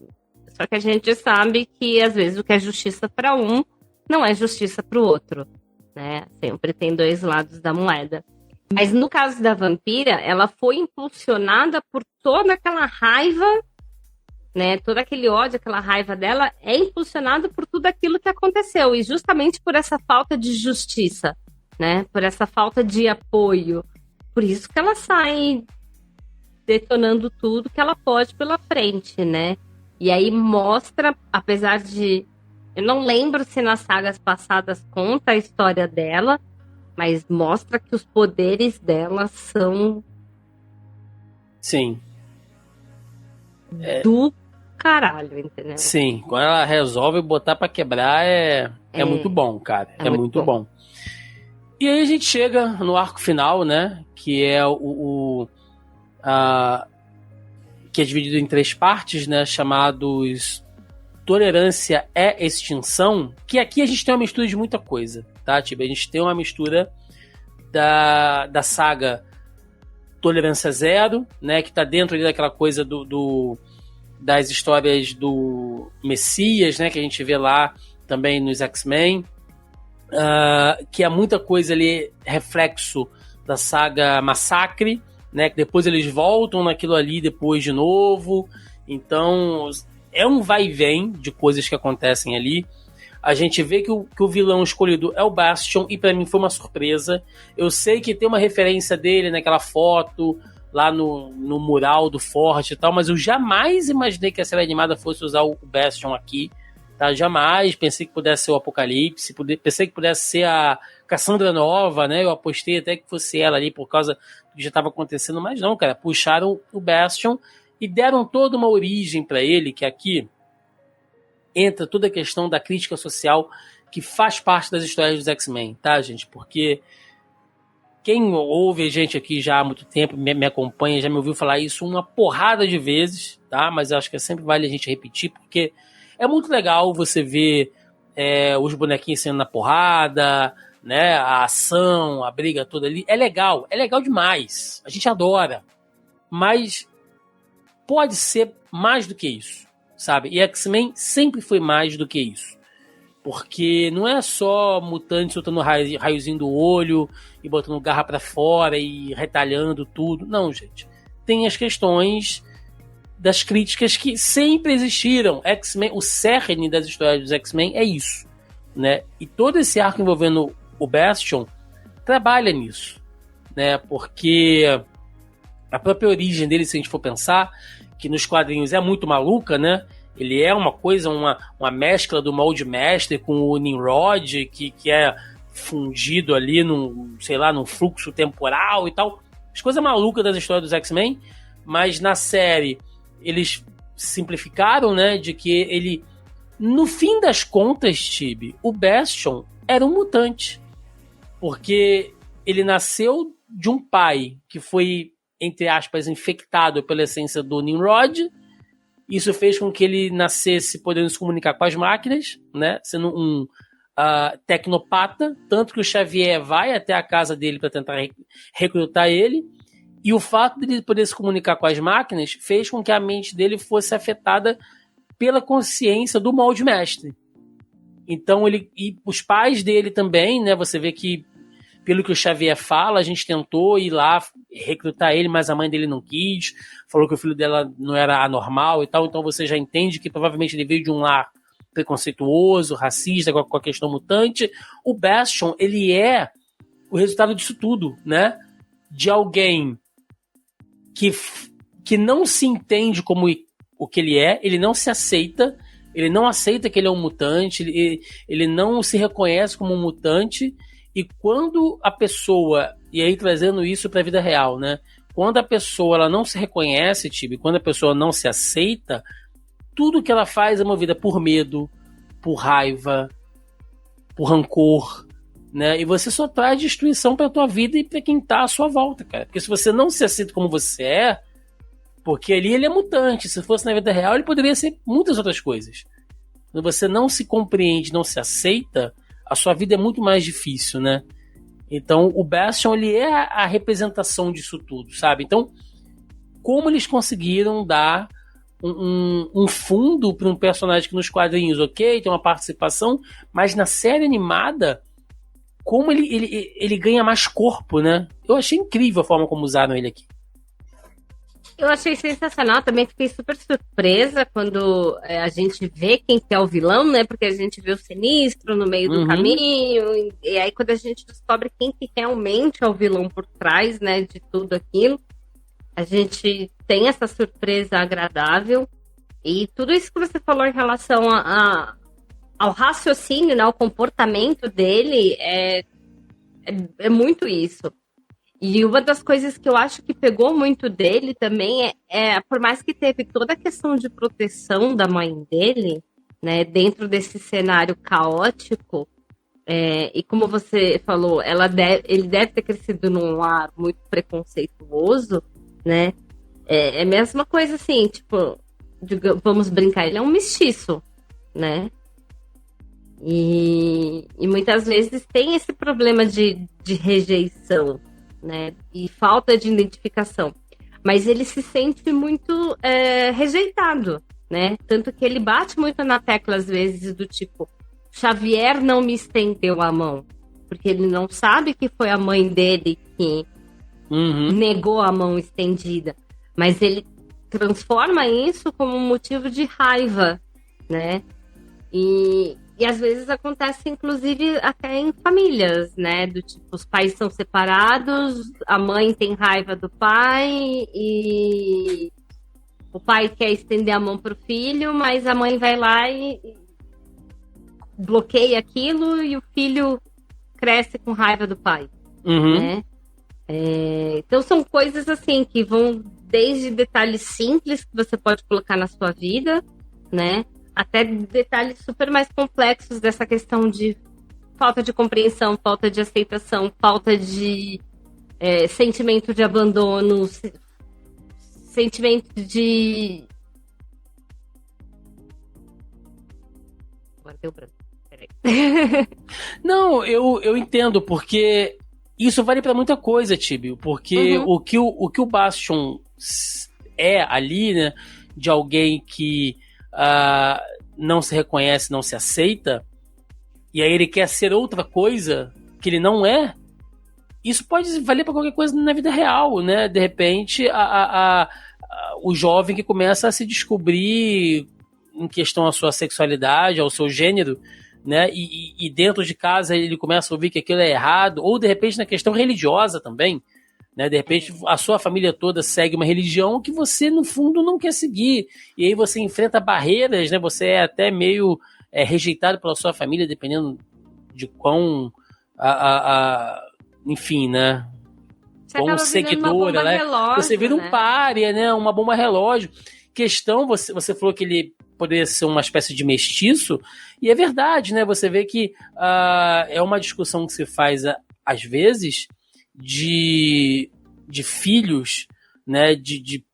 Só que a gente sabe que, às vezes, o que é justiça para um não é justiça para o outro, né? Sempre tem dois lados da moeda. Mas no caso da vampira, ela foi impulsionada por toda aquela raiva, né? Todo aquele ódio, aquela raiva dela é impulsionada por tudo aquilo que aconteceu. E justamente por essa falta de justiça, né? Por essa falta de apoio. Por isso que ela sai detonando tudo que ela pode pela frente, né? E aí mostra, apesar de... Eu não lembro se nas sagas passadas conta a história dela, mas mostra que os poderes dela são... Sim. Do caralho, entendeu? Sim, quando ela resolve botar pra quebrar é muito bom, cara. É muito bom. E aí a gente chega no arco final, né? Que é que é dividido em 3 partes, né? Chamados Tolerância é Extinção. Que aqui a gente tem uma mistura de muita coisa, tá? Tipo, a gente tem uma mistura da saga Tolerância Zero, né? Que tá dentro ali daquela coisa das histórias do Messias, né? Que a gente vê lá também nos X-Men. Que é muita coisa ali, reflexo da saga Massacre, né? Que depois eles voltam naquilo ali depois de novo. Então, é um vai e vem de coisas que acontecem ali. A gente vê que o vilão escolhido é o Bastion, e pra mim foi uma surpresa. Eu sei que tem uma referência dele naquela foto, lá no mural do Forte e tal, mas eu jamais imaginei que a série animada fosse usar o Bastion aqui. Tá? Jamais pensei que pudesse ser o Apocalipse, pensei que pudesse ser a Cassandra Nova, né? Eu apostei até que fosse ela ali por causa do que já estava acontecendo, mas não, cara. Puxaram o Bastion e deram toda uma origem para ele, que aqui entra toda a questão da crítica social que faz parte das histórias dos X-Men, tá, gente? Porque quem ouve a gente aqui já há muito tempo, me acompanha, já me ouviu falar isso uma porrada de vezes, tá? Mas eu acho que sempre vale a gente repetir, porque é muito legal você ver os bonequinhos sendo na porrada, né? A ação, a briga toda ali. É legal demais. A gente adora. Mas pode ser mais do que isso, sabe? E X-Men sempre foi mais do que isso. Porque não é só mutante soltando raiozinho do olho e botando garra pra fora e retalhando tudo. Não, gente. Tem as questões das críticas que sempre existiram. X-Men, o cerne das histórias dos X-Men é isso, né? E todo esse arco envolvendo o Bastion trabalha nisso, né? Porque a própria origem dele, se a gente for pensar, que nos quadrinhos é muito maluca, né? Ele é uma coisa, uma mescla do Molde Master com o Nimrod, que é fundido ali num fluxo temporal e tal. As coisas malucas das histórias dos X-Men, mas na série eles simplificaram, né, de que ele, no fim das contas, Tibi, o Bastion era um mutante. Porque ele nasceu de um pai que foi, entre aspas, infectado pela essência do Nimrod. Isso fez com que ele nascesse podendo se comunicar com as máquinas, né, sendo um tecnopata, tanto que o Xavier vai até a casa dele para tentar recrutar ele. E o fato de ele poder se comunicar com as máquinas fez com que a mente dele fosse afetada pela consciência do molde mestre. Então e os pais dele também, né? Você vê que, pelo que o Xavier fala, a gente tentou ir lá recrutar ele, mas a mãe dele não quis, falou que o filho dela não era anormal e tal. Então você já entende que provavelmente ele veio de um lar preconceituoso, racista, com a questão mutante. O Bastion, ele é o resultado disso tudo, né? De alguém que não se entende como o que ele não se aceita, ele não aceita que ele é um mutante, ele não se reconhece como um mutante, e quando a pessoa, e aí trazendo isso para a vida real, né? Quando a pessoa ela não se reconhece, Tibi, quando a pessoa não se aceita, tudo que ela faz é movida por medo, por raiva, por rancor, né? E você só traz destruição pra tua vida e pra quem tá à sua volta, cara. Porque se você não se aceita como você é, porque ali ele é mutante, se fosse na vida real ele poderia ser muitas outras coisas. Quando você não se compreende, não se aceita, a sua vida é muito mais difícil, né? Então o Bastion, ele é a representação disso tudo, sabe? Então, como eles conseguiram dar um fundo para um personagem que nos quadrinhos, ok, tem uma participação, mas na série animada, como ele ganha mais corpo, né? Eu achei incrível a forma como usaram ele aqui. Eu achei sensacional, também fiquei super surpresa quando a gente vê quem que é o vilão, né? Porque a gente vê o Sinistro no meio do caminho, e aí quando a gente descobre quem que realmente é o vilão por trás, né, de tudo aquilo, a gente tem essa surpresa agradável. E tudo isso que você falou em relação ao raciocínio, né, ao comportamento dele, é muito isso. E uma das coisas que eu acho que pegou muito dele também por mais que teve toda a questão de proteção da mãe dele, né, dentro desse cenário caótico, e como você falou, ele deve ter crescido num lar muito preconceituoso, né? É a mesma coisa assim, tipo, vamos brincar, ele é um mestiço, né? E muitas vezes tem esse problema de rejeição, né? E falta de identificação. Mas ele se sente muito rejeitado, né? Tanto que ele bate muito na tecla, às vezes, do tipo, Xavier não me estendeu a mão. Porque ele não sabe que foi a mãe dele que negou a mão estendida. Mas ele transforma isso como um motivo de raiva, né? E às vezes acontece, inclusive, até em famílias, né? Do tipo, os pais são separados, a mãe tem raiva do pai e o pai quer estender a mão pro filho, mas a mãe vai lá e bloqueia aquilo e o filho cresce com raiva do pai, né? Então são coisas assim que vão desde detalhes simples que você pode colocar na sua vida, né? Até detalhes super mais complexos dessa questão de falta de compreensão, falta de aceitação, falta de sentimento de abandono, sentimento de... Agora deu branco. Peraí. Não, eu entendo, porque isso vale pra muita coisa, Tibio, porque o que o Bastion é ali, né, de alguém que não se reconhece, não se aceita, e aí ele quer ser outra coisa que ele não é, isso pode valer para qualquer coisa na vida real, né? De repente, o jovem que começa a se descobrir em questão à sua sexualidade, ao seu gênero, né? E dentro de casa ele começa a ouvir que aquilo é errado, ou de repente na questão religiosa também, né? De repente a sua família toda segue uma religião que você no fundo não quer seguir, e aí você enfrenta barreiras, né? Você é até meio rejeitado pela sua família, dependendo de quão enfim, né? Quão seguidora, né? Relógio, você vira um pária, né? Uma bomba relógio. Questão, você falou que ele poderia ser uma espécie de mestiço, e é verdade, né? Você vê que é uma discussão que se faz às vezes de filhos, né, de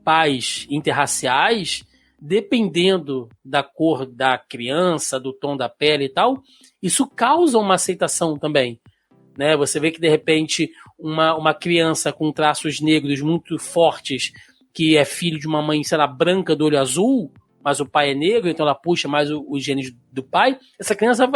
pais interraciais, dependendo da cor da criança, do tom da pele e tal, isso causa uma aceitação também, né? Você vê que de repente uma criança com traços negros muito fortes, que é filho de uma mãe, sei lá, branca do olho azul, mas o pai é negro, então ela puxa mais os genes do pai, essa criança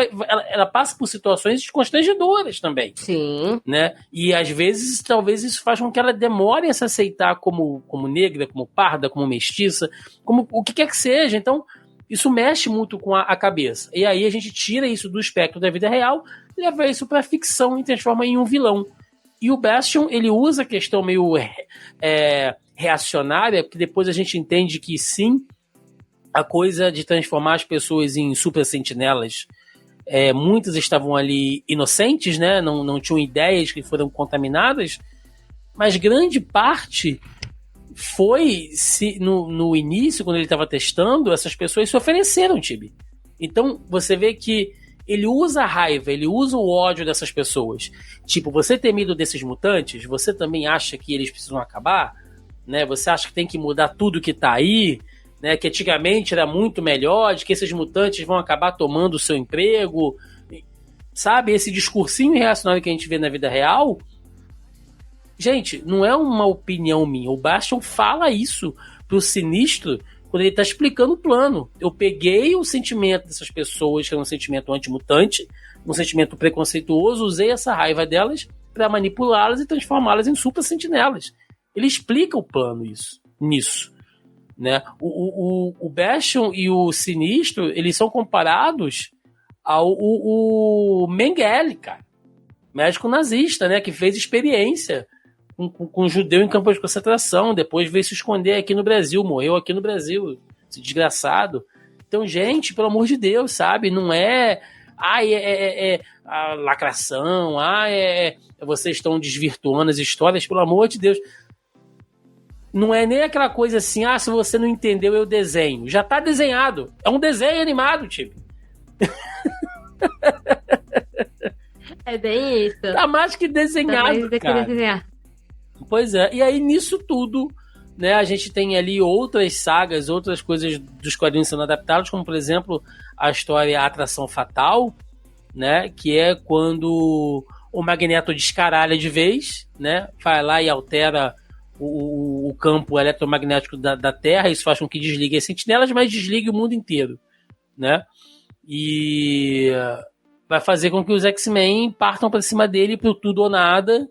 ela passa por situações constrangedoras também. Sim. Né? E às vezes, talvez isso faça com que ela demore a se aceitar como negra, como parda, como mestiça, como o que quer que seja. Então, isso mexe muito com a cabeça. E aí a gente tira isso do espectro da vida real, leva isso para a ficção e transforma em um vilão. E o Bastion, ele usa a questão meio reacionária, porque depois a gente entende que sim, a coisa de transformar as pessoas em super sentinelas, muitas estavam ali inocentes, né? Não tinham ideias que foram contaminadas, mas grande parte foi, no início, quando ele estava testando, essas pessoas se ofereceram, Tibi. Então, você vê que ele usa a raiva, ele usa o ódio dessas pessoas. Tipo, você tem medo desses mutantes? Você também acha que eles precisam acabar? Né? Você acha que tem que mudar tudo que tá aí? Né? Que antigamente era muito melhor, de que esses mutantes vão acabar tomando o seu emprego? Sabe? Esse discursinho reacionário que a gente vê na vida real, gente, não é uma opinião minha. O Bastion fala isso pro Sinistro quando ele tá explicando o plano. Eu peguei o sentimento dessas pessoas, que é um sentimento antimutante, um sentimento preconceituoso, usei essa raiva delas para manipulá-las e transformá-las em super sentinelas. Ele explica o plano nisso. Né? O Bastion e o Sinistro, eles são comparados ao o Mengele, cara. Médico nazista, né? Que fez experiência com um judeu em campo de concentração, depois veio se esconder aqui no Brasil, morreu aqui no Brasil, esse desgraçado. Então, gente, pelo amor de Deus, sabe? Não é a lacração, vocês estão desvirtuando as histórias, pelo amor de Deus. Não é nem aquela coisa assim, se você não entendeu, eu desenho. Já tá desenhado. É um desenho animado, tipo. É bem isso. Tá mais que desenhado, cara. Desenhar. Pois é. E aí, nisso tudo, né, a gente tem ali outras sagas, outras coisas dos quadrinhos sendo adaptados, como, por exemplo, a história A Atração Fatal, né, que é quando o Magneto descaralha de vez, né, vai lá e altera o campo eletromagnético da Terra, isso faz com que desligue as sentinelas, mas desligue o mundo inteiro, né? E vai fazer com que os X-Men partam para cima dele pro tudo ou nada,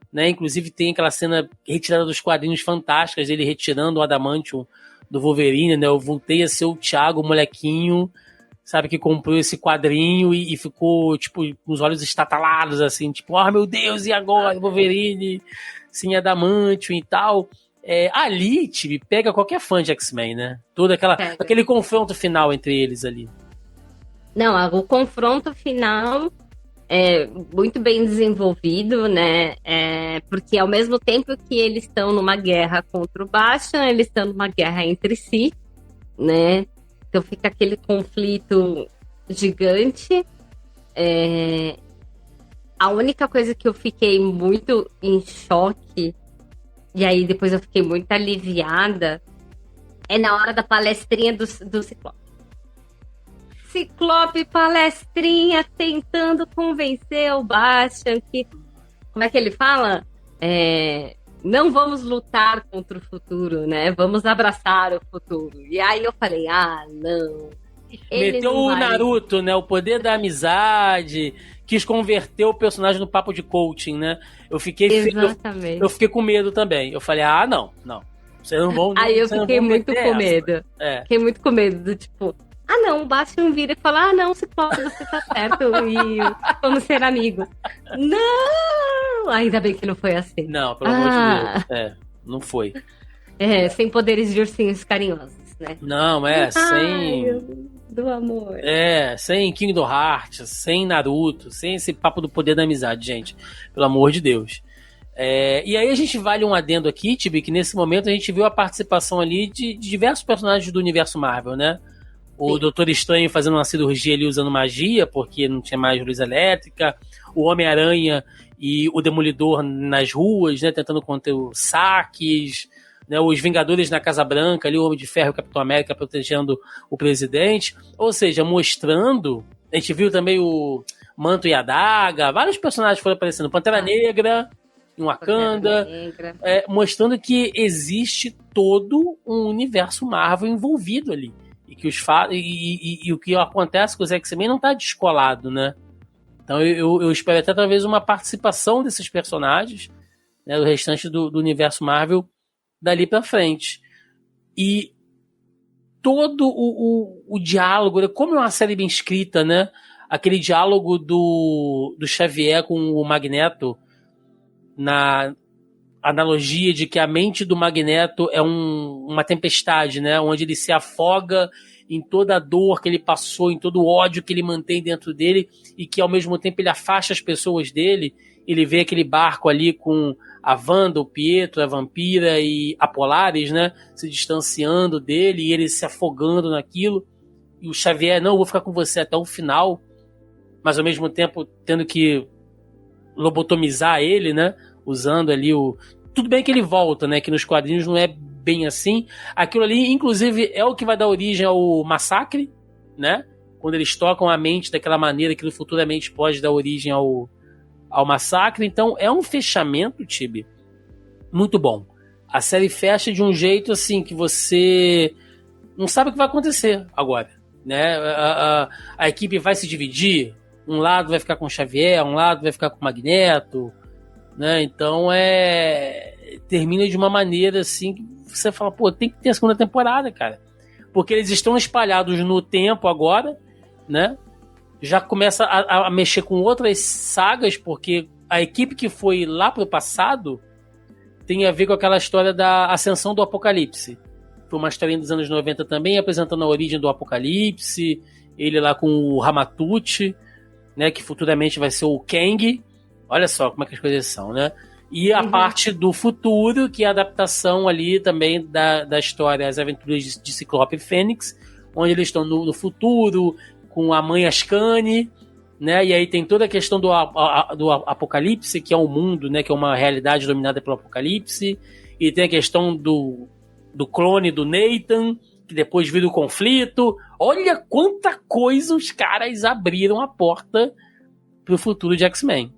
né? Inclusive tem aquela cena retirada dos quadrinhos fantásticas, ele retirando o Adamantium do Wolverine, né? Eu voltei a ser o Thiago, o molequinho, sabe, que comprou esse quadrinho e ficou, tipo, com os olhos estatalados, assim, tipo, meu Deus, e agora, Wolverine, sem Adamantium e tal. Ali, tipo, pega qualquer fã de X-Men, né? Todo aquele confronto final entre eles ali. Não, o confronto final é muito bem desenvolvido, né? Porque ao mesmo tempo que eles estão numa guerra contra o Bastion, eles estão numa guerra entre si, né? Então fica aquele conflito gigante. A única coisa que eu fiquei muito em choque, e aí depois eu fiquei muito aliviada, é na hora da palestrinha do Ciclope. Ciclope, palestrinha, tentando convencer o Bastian que... Como é que ele fala? Não vamos lutar contra o futuro, né? Vamos abraçar o futuro. E aí eu falei, não. Meteu o Naruto, né? O poder da amizade, quis converter o personagem no papo de coaching, né? Eu fiquei com medo também. Eu falei, não. Vocês não vão... Aí eu fiquei muito com medo. Fiquei muito com medo do tipo... não, o Bastian vira e fala, não, Ciclope, você tá certo e vamos ser amigos. Não! Ainda bem que não foi assim. Não, pelo amor de Deus. Não foi. Sem poderes de ursinhos carinhosos, né? Não, sem... do amor. Sem Kingdom Hearts, sem Naruto, sem esse papo do poder da amizade, gente. Pelo amor de Deus. E aí a gente vale um adendo aqui, Tibi, que nesse momento a gente viu a participação ali de diversos personagens do universo Marvel, né? O Doutor Estranho fazendo uma cirurgia ali usando magia, porque não tinha mais luz elétrica. O Homem-Aranha e o Demolidor nas ruas, né, tentando conter os saques. Né, os Vingadores na Casa Branca, ali, o Homem de Ferro e o Capitão América protegendo o presidente. Ou seja, mostrando... A gente viu também o Manto e a Adaga. Vários personagens foram aparecendo. Pantera Negra, em Wakanda. Mostrando que existe todo um universo Marvel envolvido ali. E que e o que acontece com os X-Men não tá descolado, né? Então eu espero até talvez uma participação desses personagens, né, do restante do universo Marvel dali pra frente. E todo o diálogo, como é uma série bem escrita, né? Aquele diálogo do Xavier com o Magneto, na analogia de que a mente do Magneto é uma tempestade, né? Onde ele se afoga em toda a dor que ele passou, em todo o ódio que ele mantém dentro dele, e que ao mesmo tempo ele afasta as pessoas dele. Ele vê aquele barco ali com a Wanda, o Pietro, a Vampira e a Polaris, né? Se distanciando dele e ele se afogando naquilo. E o Xavier, não, eu vou ficar com você até o final, mas ao mesmo tempo tendo que lobotomizar ele, né? Usando ali tudo bem que ele volta, né? Que nos quadrinhos não é bem assim. Aquilo ali, inclusive, é o que vai dar origem ao Massacre, né? Quando eles tocam a mente daquela maneira, aquilo futuramente pode dar origem ao Massacre. Então, é um fechamento, Tibi, muito bom. A série fecha de um jeito, assim, que você não sabe o que vai acontecer agora, né? A equipe vai se dividir, um lado vai ficar com o Xavier, um lado vai ficar com o Magneto, né? Então termina de uma maneira assim que você fala, pô, tem que ter a segunda temporada, cara, porque eles estão espalhados no tempo agora, né? Já começa a mexer com outras sagas, porque a equipe que foi lá pro passado tem a ver com aquela história da ascensão do Apocalipse. Foi uma historinha dos anos 90 também, apresentando a origem do Apocalipse, ele lá com o Ramatut, né, que futuramente vai ser o Kang. Olha só como é que as coisas são, né? E a parte do futuro, que é a adaptação ali também da história, as aventuras de Ciclope e Fênix, onde eles estão no futuro, com a mãe Ascani, né? E aí tem toda a questão do Apocalipse, que é um mundo, né, que é uma realidade dominada pelo Apocalipse, e tem a questão do clone do Nathan, que depois vira o conflito. Olha quanta coisa os caras abriram a porta pro futuro de X-Men.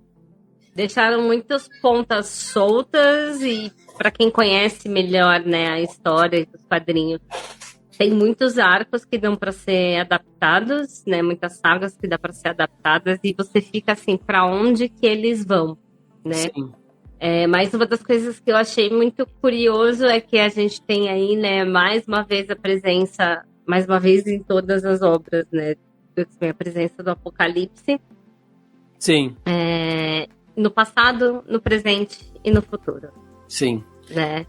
Deixaram muitas pontas soltas e, para quem conhece melhor, né, a história dos quadrinhos, tem muitos arcos que dão para ser adaptados, né, muitas sagas que dá para ser adaptadas, e você fica assim, para onde que eles vão, né? Sim. Mas uma das coisas que eu achei muito curioso é que a gente tem aí, né, mais uma vez a presença, mais uma vez em todas as obras, né, a presença do Apocalipse. Sim. No passado, no presente e no futuro. Sim. Né?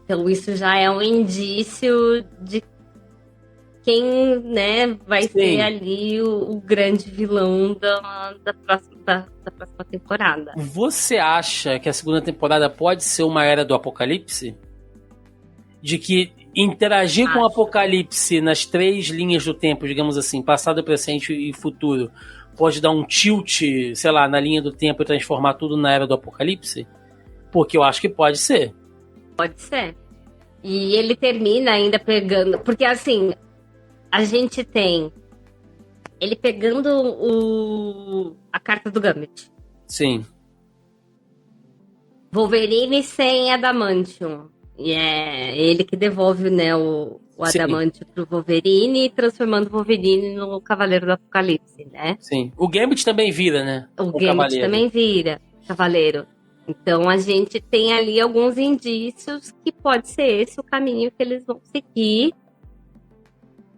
Então isso já é um indício de quem, né, vai ser ali o grande vilão da próxima temporada. Você acha que a segunda temporada pode ser uma era do Apocalipse? De que interagir com o Apocalipse nas 3 linhas do tempo, digamos assim, passado, presente e futuro, pode dar um tilt, sei lá, na linha do tempo e transformar tudo na era do Apocalipse? Porque eu acho que pode ser. Pode ser. E ele termina ainda pegando... Porque, assim, a gente tem ele pegando a carta do Gambit. Sim. Wolverine sem Adamantium. E é ele que devolve, né, o Adamantium pro Wolverine, transformando o Wolverine no Cavaleiro do Apocalipse, né? Sim. O Gambit também vira, né? O Gambit também vira Cavaleiro. Então a gente tem ali alguns indícios que pode ser esse o caminho que eles vão seguir.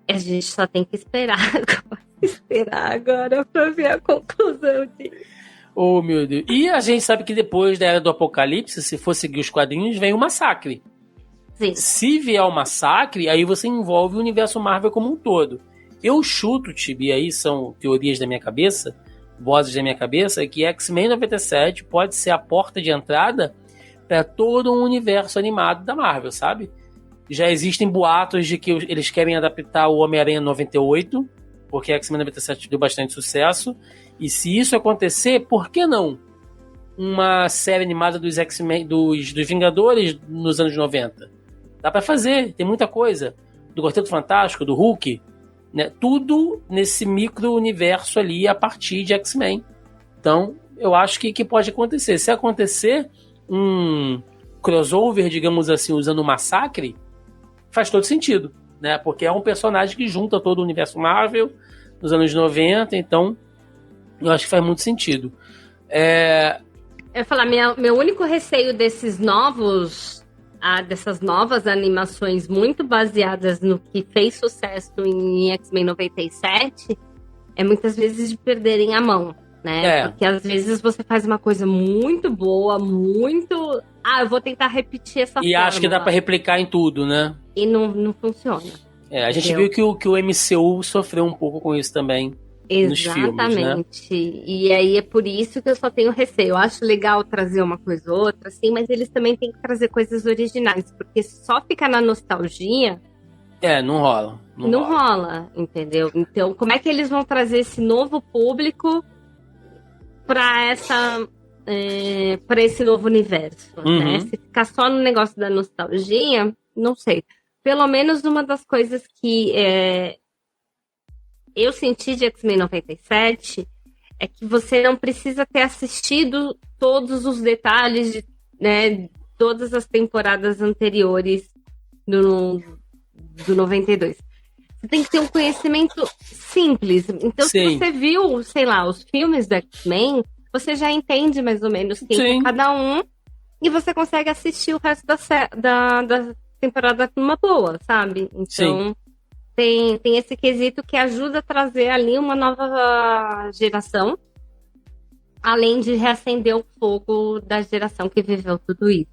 A gente só tem que esperar agora pra ver a conclusão disso. Oh, meu Deus. E a gente sabe que depois da Era do Apocalipse, se for seguir os quadrinhos, vem o Massacre. Sim. Se vier o Massacre, aí você envolve o universo Marvel como um todo. Eu chuto, Tibi, aí são teorias da minha cabeça, vozes da minha cabeça, que X-Men 97 pode ser a porta de entrada para todo um universo animado da Marvel, sabe? Já existem boatos de que eles querem adaptar o Homem-Aranha 98, porque X-Men 97 deu bastante sucesso. E se isso acontecer, por que não uma série animada dos X-Men, dos Vingadores nos anos 90? Dá pra fazer, tem muita coisa. Do Quarteto Fantástico, do Hulk, né? Tudo nesse micro-universo ali a partir de X-Men. Então, eu acho que pode acontecer. Se acontecer um crossover, digamos assim, usando o Massacre, faz todo sentido, né? Porque é um personagem que junta todo o universo Marvel nos anos 90, então eu acho que faz muito sentido. Eu ia falar, meu único receio dessas novas animações muito baseadas no que fez sucesso em X-Men 97 é muitas vezes de perderem a mão, né? Porque às vezes você faz uma coisa muito boa, muito... eu vou tentar repetir essa e acho que dá pra replicar em tudo, né? E não funciona. A gente viu que o MCU sofreu um pouco com isso também. Nos filmes, né? Exatamente. E aí é por isso que eu só tenho receio. Eu acho legal trazer uma coisa ou outra, assim, mas eles também têm que trazer coisas originais, porque só ficar na nostalgia... não rola. Não rola, entendeu? Então, como é que eles vão trazer esse novo público para esse novo universo, né? Se ficar só no negócio da nostalgia, não sei. Pelo menos uma das coisas que eu senti de X-Men 97 é que você não precisa ter assistido todos os detalhes de, né, todas as temporadas anteriores do 92. Você tem que ter um conhecimento simples. Então, Sim. se você viu, sei lá, os filmes do X-Men, você já entende mais ou menos quem é cada um e você consegue assistir o resto da temporada numa boa, sabe? Então, tem esse quesito que ajuda a trazer ali uma nova geração, além de reacender o fogo da geração que viveu tudo isso.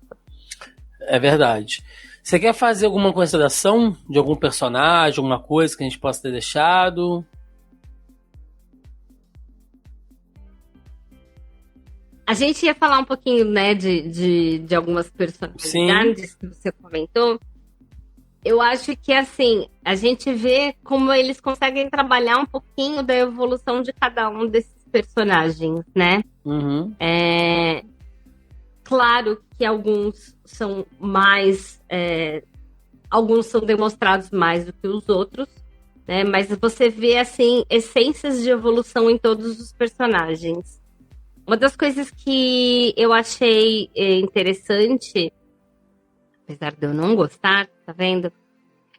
É verdade. Você quer fazer alguma consideração de algum personagem, alguma coisa que a gente possa ter deixado? A gente ia falar um pouquinho, né, de algumas personalidades que você comentou. Eu acho que, assim, a gente vê como eles conseguem trabalhar um pouquinho da evolução de cada um desses personagens, né? Uhum. Claro que alguns são mais... alguns são demonstrados mais do que os outros, né? Mas você vê, assim, essências de evolução em todos os personagens. Uma das coisas que eu achei interessante, apesar de eu não gostar, tá vendo?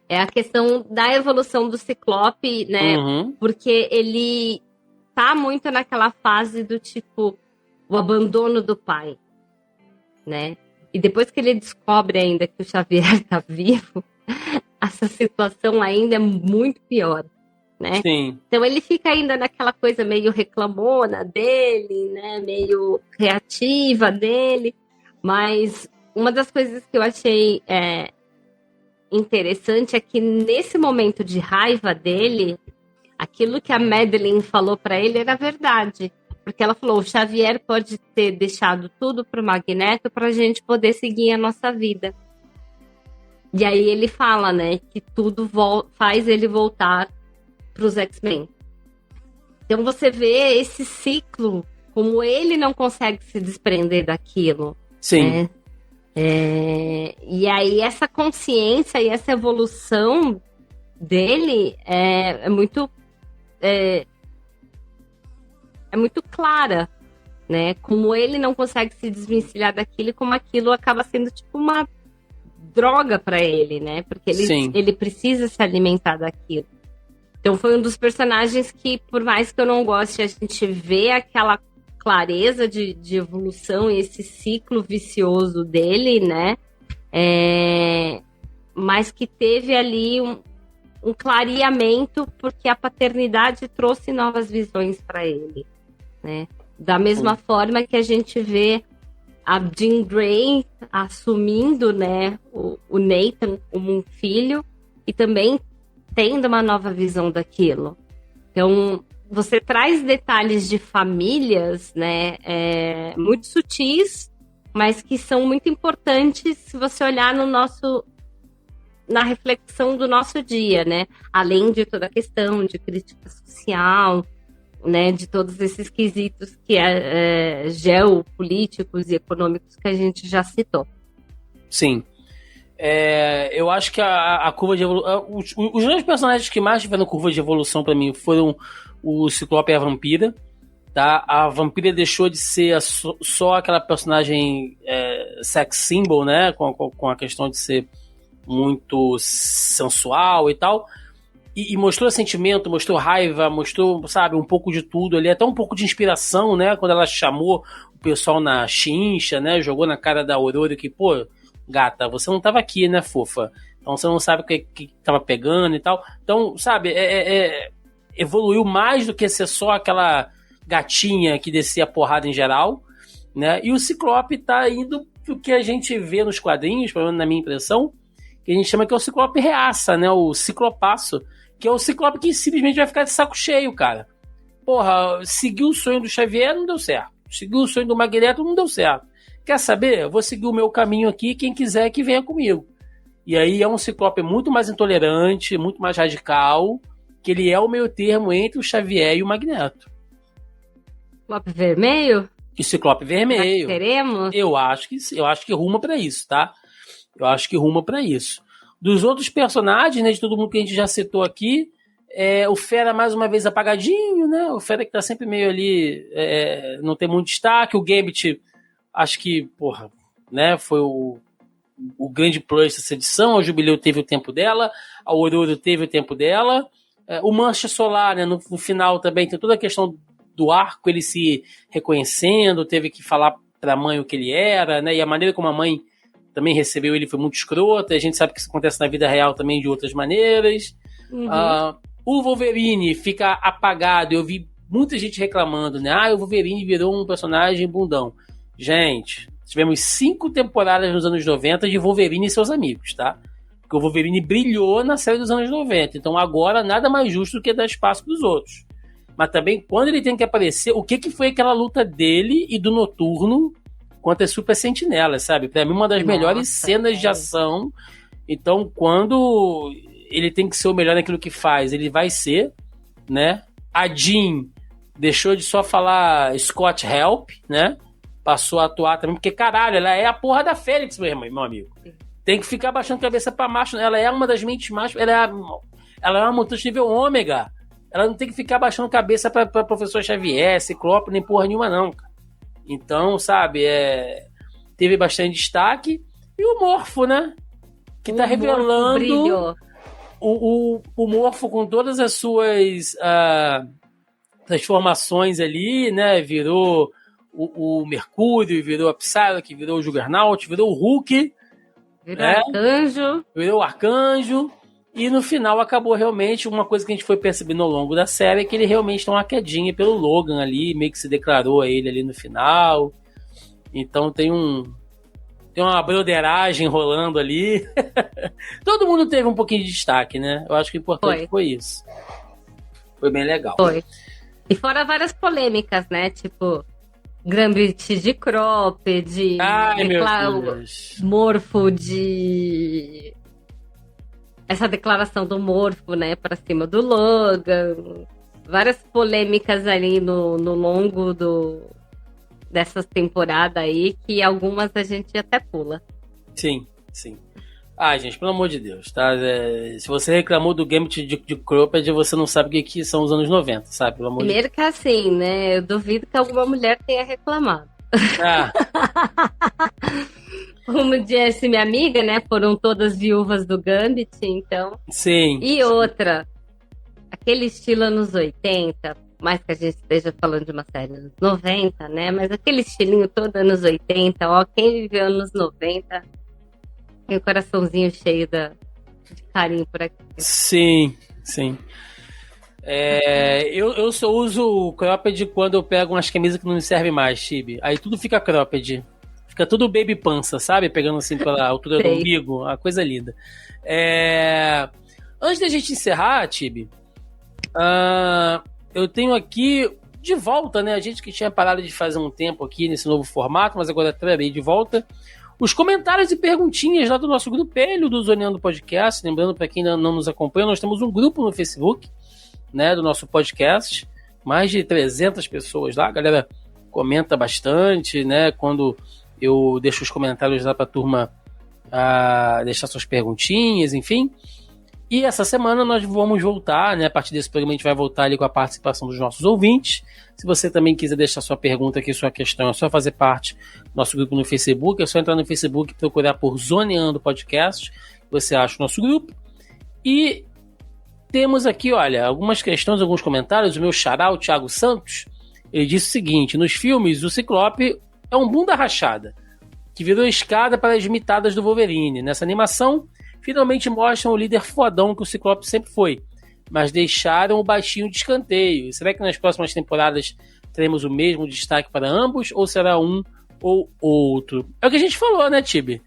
É a questão da evolução do Ciclope, né? Uhum. Porque ele tá muito naquela fase do tipo, o abandono do pai, né? E depois que ele descobre ainda que o Xavier tá vivo, essa situação ainda é muito pior, né? Sim. Então ele fica ainda naquela coisa meio reclamona dele, né? Meio reativa dele. Mas uma das coisas que eu achei interessante é que nesse momento de raiva dele, aquilo que a Madeline falou para ele era verdade. Porque ela falou, o Xavier pode ter deixado tudo pro Magneto pra gente poder seguir a nossa vida. E aí ele fala, né, que tudo faz ele voltar pros X-Men. Então você vê esse ciclo, como ele não consegue se desprender daquilo. Sim. Né? E aí essa consciência e essa evolução dele é muito clara, né? Como ele não consegue se desvencilhar daquilo e como aquilo acaba sendo tipo uma droga para ele, né? Porque ele precisa se alimentar daquilo. Então foi um dos personagens que, por mais que eu não goste, a gente vê aquela clareza de evolução e esse ciclo vicioso dele, né? Mas que teve ali um clareamento porque a paternidade trouxe novas visões para ele, né? Da mesma forma que a gente vê a Jean Grey assumindo, né, o Nathan como um filho e também tendo uma nova visão daquilo. Então, você traz detalhes de famílias, né, muito sutis, mas que são muito importantes se você olhar na reflexão do nosso dia, né? Além de toda a questão de crítica social, né, de todos esses quesitos que geopolíticos e econômicos que a gente já citou. Sim. Eu acho que a curva de evolução... Os dois personagens que mais tiveram curva de evolução para mim foram o Ciclope e a Vampira. Tá? A Vampira deixou de ser só aquela personagem sex symbol, né? Com a questão de ser muito sensual e tal. E mostrou sentimento, mostrou raiva, mostrou, sabe, um pouco de tudo ali, até um pouco de inspiração, né? Quando ela chamou o pessoal na chincha, né? Jogou na cara da Aurora que, pô, gata, você não tava aqui, né, fofa? Então você não sabe o que tava pegando e tal. Então, sabe, evoluiu mais do que ser só aquela gatinha que descia porrada em geral, né? E o Ciclope tá indo pro que a gente vê nos quadrinhos, pelo menos na minha impressão, que a gente chama que é o Ciclope reaça, né? O Ciclopaço, que é o Ciclope que simplesmente vai ficar de saco cheio, cara. Porra, seguiu o sonho do Xavier, não deu certo. Seguiu o sonho do Magneto, não deu certo. Quer saber? Eu vou seguir o meu caminho aqui, quem quiser que venha comigo. E aí é um Ciclope muito mais intolerante, muito mais radical, que ele é o meio termo entre o Xavier e o Magneto. Ciclope vermelho? E o Ciclope vermelho. Teremos? Eu acho que ruma pra isso, tá? Eu acho que ruma pra isso. Dos outros personagens, né, de todo mundo que a gente já citou aqui, o Fera mais uma vez apagadinho, né? O Fera que tá sempre meio ali, não tem muito destaque. O Gambit, acho que, porra, né, foi o grande plus dessa edição. A Jubileu teve o tempo dela, a Ororo teve o tempo dela. O Mancha Solar, né, no final também tem toda a questão do arco, ele se reconhecendo, teve que falar pra mãe o que ele era, né, e a maneira como a mãe também recebeu ele foi muito escrota. A gente sabe que isso acontece na vida real também de outras maneiras. O Wolverine fica apagado. Eu vi muita gente reclamando, né? O Wolverine virou um personagem bundão. Gente, tivemos 5 temporadas nos anos 90 de Wolverine e seus amigos, tá? Porque o Wolverine brilhou na série dos anos 90. Então agora nada mais justo do que dar espaço pros outros. Mas também, quando ele tem que aparecer, o que foi aquela luta dele e do Noturno contra as Super Sentinelas, sabe? Pra mim, uma das melhores cenas de ação. Então, quando ele tem que ser o melhor naquilo que faz, ele vai ser, né? A Jean deixou de só falar Scott Help, né? Passou a atuar também, porque, caralho, ela é a porra da Fênix, meu amigo. Tem que ficar baixando cabeça pra macho. Ela é uma das mentes machos. Ela é uma mutante nível ômega. Ela não tem que ficar baixando cabeça pra professor Xavier, Ciclope, nem porra nenhuma, não, cara. Então, sabe, teve bastante destaque. E o Morfo, né? Que tá revelando o Morfo com todas as suas transformações ali, né? Virou o Mercúrio, virou a Psylocke, virou o Juggernaut, virou o Hulk. Virou o Arcanjo. E no final acabou realmente uma coisa que a gente foi percebendo ao longo da série, é que ele realmente tem uma quedinha pelo Logan ali, meio que se declarou a ele ali no final. Então tem uma broderagem rolando ali. Todo mundo teve um pouquinho de destaque, né? Eu acho que o importante foi isso. Foi bem legal. Foi. E fora várias polêmicas, né? Tipo, Gambit de Cropped, Morfo de... Essa declaração do Morfo, né, pra cima do Logan. Várias polêmicas ali no longo dessa temporada aí, que algumas a gente até pula. Sim. Gente, pelo amor de Deus, tá? Se você reclamou do Gambit de Cropped, você não sabe o que são os anos 90, sabe? Pelo amor Primeiro de que assim, né, eu duvido que alguma mulher tenha reclamado. Como disse minha amiga, né? Foram todas viúvas do Gambit, então. Sim. E outra, aquele estilo anos 80, mais que a gente esteja falando de uma série anos 90, né? Mas aquele estilinho todo anos 80, ó, quem viveu anos 90 tem o coraçãozinho cheio de carinho por aqui. Sim. Eu só uso o cropped quando eu pego umas camisas que não me servem mais, Chibi. Aí tudo fica cropped. Fica tudo baby pança, sabe? Pegando assim pela altura do umbigo. Uma coisa linda. Antes da gente encerrar, Tibi, eu tenho aqui de volta, né? A gente que tinha parado de fazer um tempo aqui nesse novo formato, mas agora trarei de volta os comentários e perguntinhas lá do nosso grupelho do Zoneando Podcast. Lembrando, para quem ainda não nos acompanha, nós temos um grupo no Facebook, né, do nosso podcast. Mais de 300 pessoas lá. A galera comenta bastante, né? Quando eu deixo os comentários lá para a turma deixar suas perguntinhas, enfim. E essa semana nós vamos voltar, né? A partir desse programa a gente vai voltar ali com a participação dos nossos ouvintes. Se você também quiser deixar sua pergunta aqui, sua questão, é só fazer parte do nosso grupo no Facebook. É só entrar no Facebook e procurar por Zoneando Podcast. Você acha o nosso grupo. E temos aqui, olha, algumas questões, alguns comentários. O meu xará, o Thiago Santos, ele disse o seguinte: nos filmes, o Ciclope é um bunda rachada, que virou escada para as mitadas do Wolverine. Nessa animação, finalmente mostram o líder fodão que o Ciclope sempre foi, mas deixaram o baixinho de escanteio. Será que nas próximas temporadas teremos o mesmo destaque para ambos, ou será um ou outro? É o que a gente falou, né, Tibi?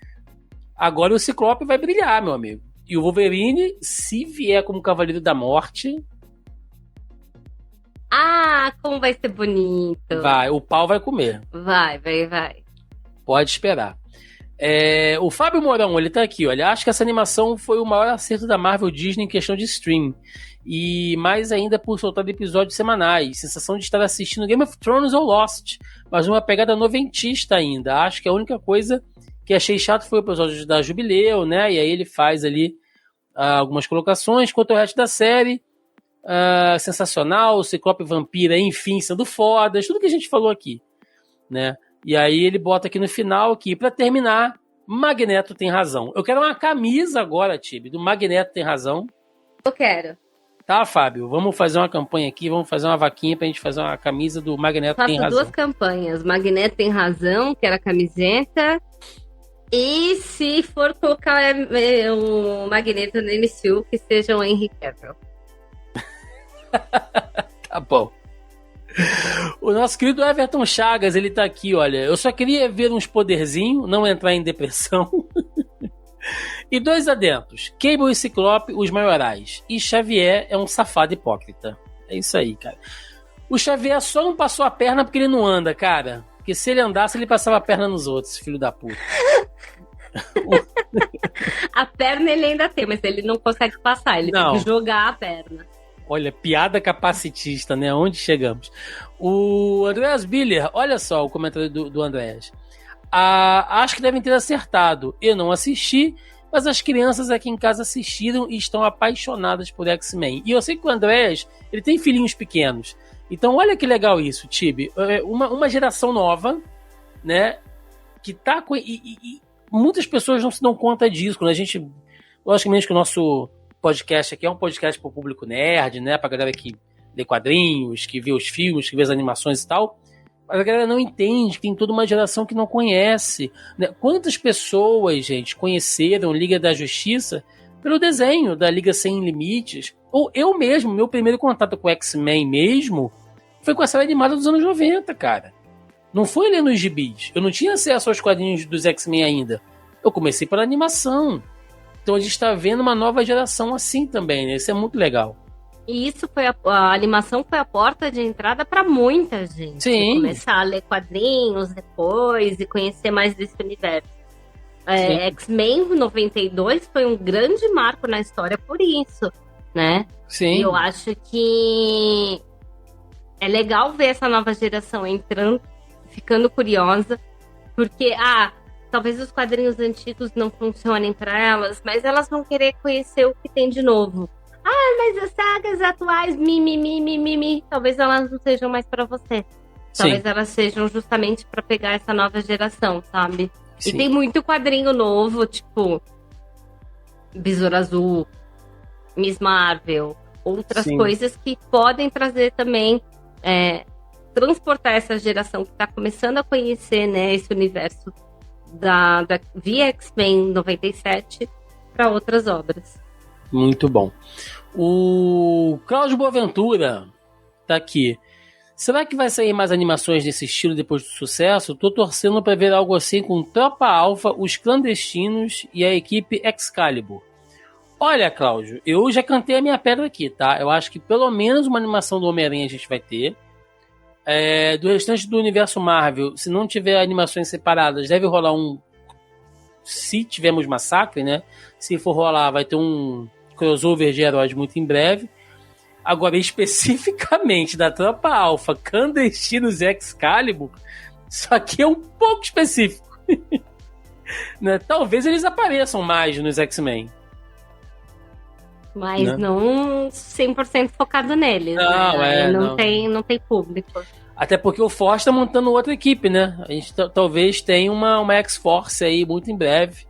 Agora o Ciclope vai brilhar, meu amigo. E o Wolverine, se vier como Cavaleiro da Morte... como vai ser bonito. Vai, o pau vai comer. Vai. Pode esperar. O Fábio Mourão, ele tá aqui, olha. Acho que essa animação foi o maior acerto da Marvel Disney em questão de stream. E mais ainda por soltar episódios semanais. Sensação de estar assistindo Game of Thrones ou Lost. Mas uma pegada noventista ainda. Acho que a única coisa que achei chato foi o episódio da Jubileu, né? E aí ele faz ali algumas colocações. Quanto ao resto da série, sensacional, Ciclope Vampira, enfim, sendo fodas. Tudo que a gente falou aqui, né? E aí ele bota aqui no final, aqui, pra terminar, Magneto tem razão. Eu quero uma camisa agora, Tibi, do Magneto tem razão. Eu quero. Tá, Fábio? Vamos fazer uma campanha aqui, vamos fazer uma vaquinha pra gente fazer uma camisa do Magneto tem razão. Faço 2 campanhas. Magneto tem razão, quero a camiseta. E se for colocar o Magneto no MCU, que seja o Henry Cavill. Tá bom. O nosso querido Everton Chagas, ele tá aqui, olha. Eu só queria ver uns poderzinhos, não entrar em depressão. E 2 adentos. Cable e Ciclope, os maiorais. E Xavier é um safado hipócrita. É isso aí, cara. O Xavier só não passou a perna porque ele não anda, cara. Porque se ele andasse, ele passava a perna nos outros, filho da puta. A perna ele ainda tem, mas ele não consegue passar. Ele tem que jogar a perna. Olha, piada capacitista, né? Onde chegamos? O Andreas Biller, olha só o comentário do Andreas. Acho que devem ter acertado. Eu não assisti, mas as crianças aqui em casa assistiram e estão apaixonadas por X-Men. E eu sei que o Andreas, ele tem filhinhos pequenos. Então olha que legal isso, Tibi. Uma geração nova, né? Que tá com... E muitas pessoas não se dão conta disso. Quando a gente... Logicamente que o nosso podcast aqui é um podcast para o público nerd, né? Pra galera que lê quadrinhos, que vê os filmes, que vê as animações e tal. Mas a galera não entende que tem toda uma geração que não conhece, né? Quantas pessoas, gente, conheceram Liga da Justiça pelo desenho da Liga Sem Limites? Ou eu mesmo, meu primeiro contato com o X-Men mesmo foi com a série animada dos anos 90, cara. Não foi lendo os gibis. Eu não tinha acesso aos quadrinhos dos X-Men ainda. Eu comecei pela animação. Então a gente está vendo uma nova geração assim também, né? Isso é muito legal. E isso foi a animação foi a porta de entrada para muita gente. Sim. Começar a ler quadrinhos depois e conhecer mais desse universo. X-Men 92 foi um grande marco na história por isso, né? Sim. E eu acho que é legal ver essa nova geração entrando, ficando curiosa, porque talvez os quadrinhos antigos não funcionem para elas, mas elas vão querer conhecer o que tem de novo. Mas as sagas atuais, talvez elas não sejam mais para você. Talvez elas sejam justamente para pegar essa nova geração, sabe? Sim. E tem muito quadrinho novo, tipo Besouro Azul, Miss Marvel, outras coisas que podem trazer também, transportar essa geração que está começando a conhecer, né, esse universo via X-Men 97 para outras obras. Muito bom. O Cláudio Boaventura tá aqui. Será que vai sair mais animações desse estilo depois do sucesso? Tô torcendo para ver algo assim com Tropa Alpha, Os Clandestinos e a equipe Excalibur. Olha, Cláudio, eu já cantei a minha pedra aqui, tá? Eu acho que pelo menos uma animação do Homem-Aranha a gente vai ter. Do restante do universo Marvel, se não tiver animações separadas, deve rolar se tivermos Massacre, né? Se for rolar, vai ter um crossover de heróis muito em breve. Agora, especificamente da Tropa Alpha, Clandestinos e Excalibur, isso aqui é um pouco específico. Né? Talvez eles apareçam mais nos X-Men. Mas não 100% focado neles. Não, né? Não tem público. Até porque o Fox tá montando outra equipe, né? A gente talvez tenha uma X-Force aí muito em breve,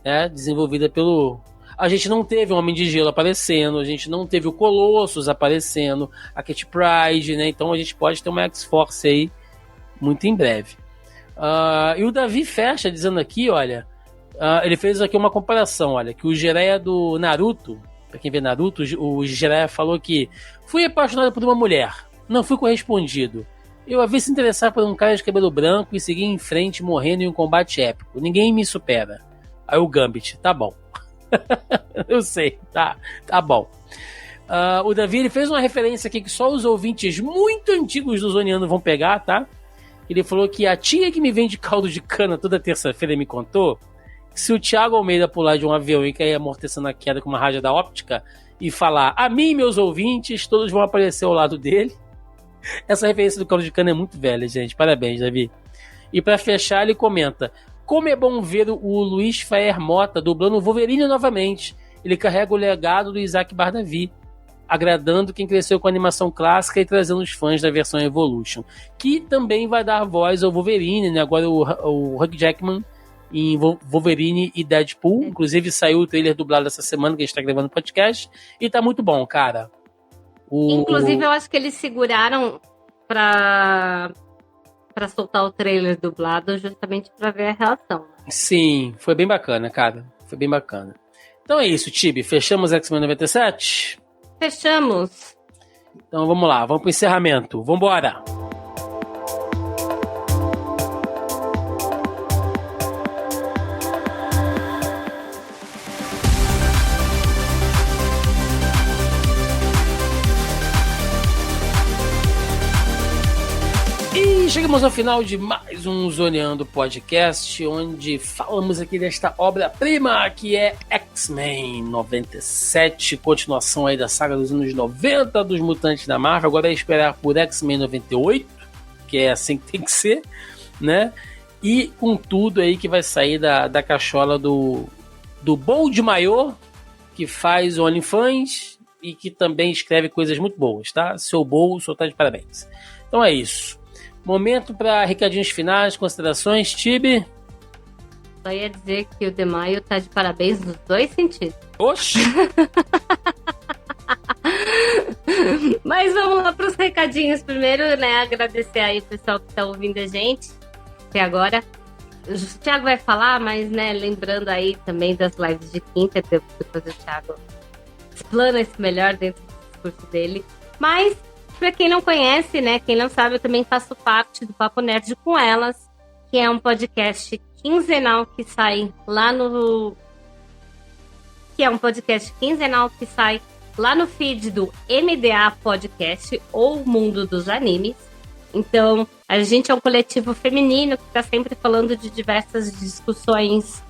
né? Desenvolvida pelo... A gente não teve o Homem de Gelo aparecendo, a gente não teve o Colossus aparecendo, a Kitty Pryde, né? Então a gente pode ter uma X-Force aí muito em breve. E o Davi fecha dizendo aqui, olha, ele fez aqui uma comparação, olha, que o Jiraiya do Naruto, pra quem vê Naruto, o Jiraiya falou que fui apaixonado por uma mulher, não fui correspondido. Eu havia se interessar por um cara de cabelo branco e segui em frente morrendo em um combate épico. Ninguém me supera. Aí o Gambit, tá bom. Eu sei, tá bom. O Davi ele fez uma referência aqui que só os ouvintes muito antigos do Zoniano vão pegar, tá? Ele falou que a tia que me vende caldo de cana toda terça-feira me contou que se o Thiago Almeida pular de um avião e cair amortecendo a queda com uma rádio da óptica e falar a mim e meus ouvintes, todos vão aparecer ao lado dele. Essa referência do caldo de cana é muito velha, gente. Parabéns, Davi. E pra fechar, ele comenta: como é bom ver o Luiz Faer Mota dublando o Wolverine novamente. Ele carrega o legado do Isaac Bardavi, agradando quem cresceu com a animação clássica e trazendo os fãs da versão Evolution, que também vai dar voz ao Wolverine, né? Agora o Hugh Jackman em Wolverine e Deadpool. Inclusive saiu o trailer dublado essa semana que a gente tá gravando o podcast. E tá muito bom, cara. Inclusive, eu acho que eles seguraram pra soltar o trailer dublado justamente pra ver a reação. Sim, foi bem bacana, cara. Foi bem bacana. Então é isso, Tibi. Fechamos X-Men 97? Fechamos. Então vamos lá, vamos pro encerramento. Vambora! E chegamos ao final de mais um Zoneando Podcast, onde falamos aqui desta obra-prima que é X-Men 97, continuação aí da saga dos anos 90 dos Mutantes da Marvel. Agora é esperar por X-Men 98, que é assim que tem que ser, né? E com tudo aí que vai sair da cachola do Bold Maior, que faz o OnlyFans e que também escreve coisas muito boas, tá? Seu Bold, só tá de parabéns. Então é isso. Momento para recadinhos finais, considerações, Tibi? Só ia dizer que o Demaio tá de parabéns nos dois sentidos. Oxi! Mas vamos lá para os recadinhos. Primeiro, né, agradecer aí o pessoal que tá ouvindo a gente até agora. O Thiago vai falar, mas, né, lembrando aí também das lives de quinta, depois o Thiago explana isso melhor dentro do discurso dele. Mas, para quem não conhece, né, quem não sabe, eu também faço parte do Papo Nerd com Elas, que é um podcast quinzenal que sai lá no... feed do MDA Podcast, ou Mundo dos Animes. Então, a gente é um coletivo feminino que está sempre falando de diversas discussões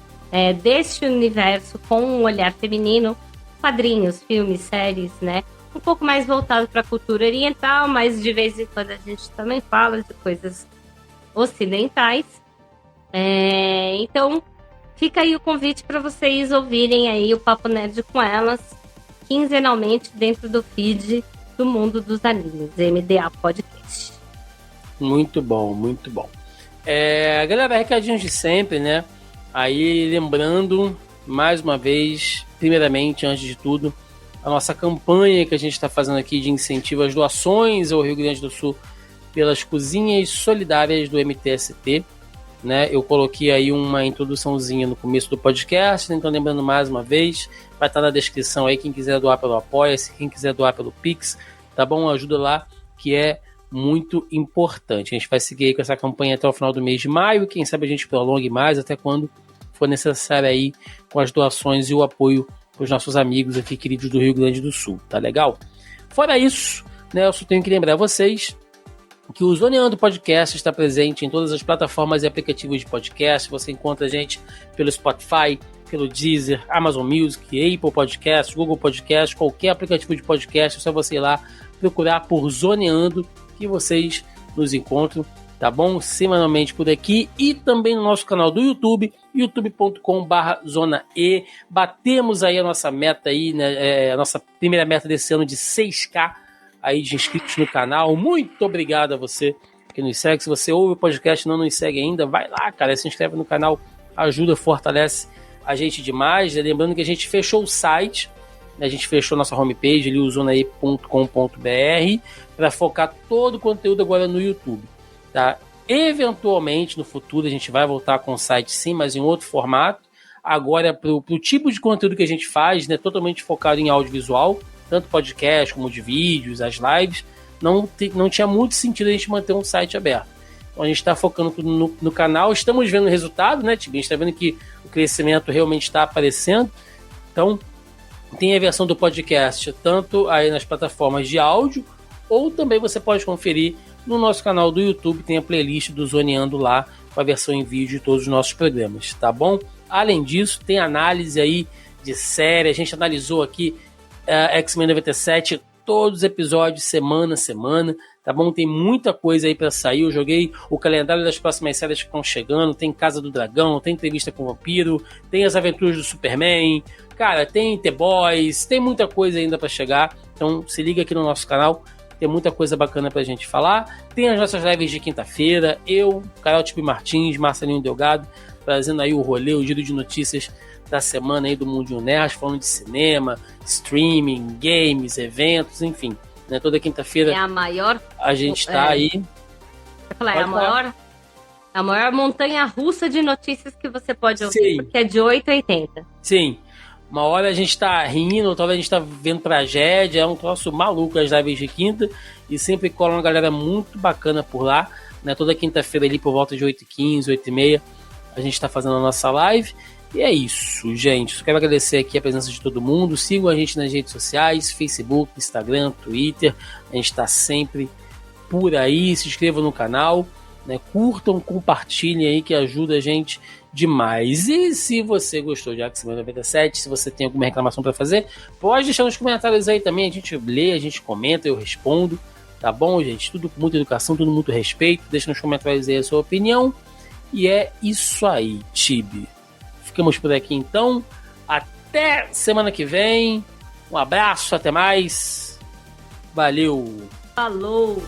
deste universo com um olhar feminino, quadrinhos, filmes, séries, né? Um pouco mais voltado para a cultura oriental, mas de vez em quando a gente também fala de coisas ocidentais. Então, fica aí o convite para vocês ouvirem aí o Papo Nerd com Elas, quinzenalmente dentro do feed do Mundo dos Animes, MDA Podcast. Muito bom, muito bom. Galera, recadinhos de sempre, né? Aí, lembrando, mais uma vez, primeiramente, antes de tudo, a nossa campanha que a gente está fazendo aqui de incentivo às doações ao Rio Grande do Sul pelas cozinhas solidárias do MTST, né? Eu coloquei aí uma introduçãozinha no começo do podcast, então lembrando mais uma vez, vai estar na descrição aí quem quiser doar pelo Apoia-se, quem quiser doar pelo Pix, tá bom? Ajuda lá, que é muito importante. A gente vai seguir aí com essa campanha até o final do mês de maio, quem sabe a gente prolongue mais até quando for necessário aí com as doações e o apoio para os nossos amigos aqui queridos do Rio Grande do Sul, tá legal? Fora isso, né, eu só tenho que lembrar vocês que o Zoneando Podcast está presente em todas as plataformas e aplicativos de podcast. Você encontra a gente pelo Spotify, pelo Deezer, Amazon Music, Apple Podcast, Google Podcast, qualquer aplicativo de podcast, é só você ir lá procurar por Zoneando que vocês nos encontram, tá bom? Semanalmente por aqui e também no nosso canal do YouTube, youtube.com/zonae. Batemos aí a nossa meta aí, né? A nossa primeira meta desse ano de 6K aí de inscritos no canal. Muito obrigado a você que nos segue. Se você ouve o podcast e não nos segue ainda, vai lá, cara, se inscreve no canal, ajuda, fortalece a gente demais. Lembrando que a gente fechou o site, a gente fechou nossa homepage ali, zonae.com.br, para focar todo o conteúdo agora no YouTube, tá? Eventualmente no futuro a gente vai voltar com o site sim, mas em outro formato. Agora pro tipo de conteúdo que a gente faz, né, totalmente focado em audiovisual, tanto podcast como de vídeos, as lives, não tinha muito sentido a gente manter um site aberto. Então a gente está focando no canal, estamos vendo o resultado, né, Tibi? A gente está vendo que o crescimento realmente está aparecendo. Então tem a versão do podcast tanto aí nas plataformas de áudio, ou também você pode conferir no nosso canal do YouTube, tem a playlist do Zoneando lá, com a versão em vídeo de todos os nossos programas, tá bom? Além disso, tem análise aí de série, a gente analisou aqui X-Men 97, todos os episódios, semana a semana, tá bom? Tem muita coisa aí pra sair, eu joguei o calendário das próximas séries que estão chegando, tem Casa do Dragão, tem Entrevista com o Vampiro, tem as aventuras do Superman, cara, tem The Boys, tem muita coisa ainda pra chegar, então se liga aqui no nosso canal, tem muita coisa bacana pra gente falar. Tem as nossas lives de quinta-feira, eu, Carol Tibi Martins, Marcelinho Delgado, trazendo aí o rolê, o giro de notícias da semana aí do Mundinho Nerd, falando de cinema, streaming, games, eventos, enfim. Né? Toda quinta-feira É a maior... a gente tá aí. Eu falei, a maior montanha-russa de notícias que você pode ouvir, Sim. porque é de 8 a 80. Sim. Uma hora a gente tá rindo, outra hora a gente tá vendo tragédia, é um troço maluco as lives de quinta, e sempre cola uma galera muito bacana por lá, né? Toda quinta-feira ali por volta de 8h15, 8h30, a gente tá fazendo a nossa live, e é isso, gente. Só quero agradecer aqui a presença de todo mundo, sigam a gente nas redes sociais, Facebook, Instagram, Twitter, a gente tá sempre por aí, se inscrevam no canal, né? Curtam, compartilhem aí que ajuda a gente demais. E se você gostou de X-Men 97, se você tem alguma reclamação para fazer, pode deixar nos comentários aí também, a gente lê, a gente comenta, eu respondo, tá bom, gente? Tudo com muita educação, tudo com muito respeito, deixa nos comentários aí a sua opinião, e é isso aí, Tibi. Ficamos por aqui então, até semana que vem, um abraço, até mais, valeu! Falou!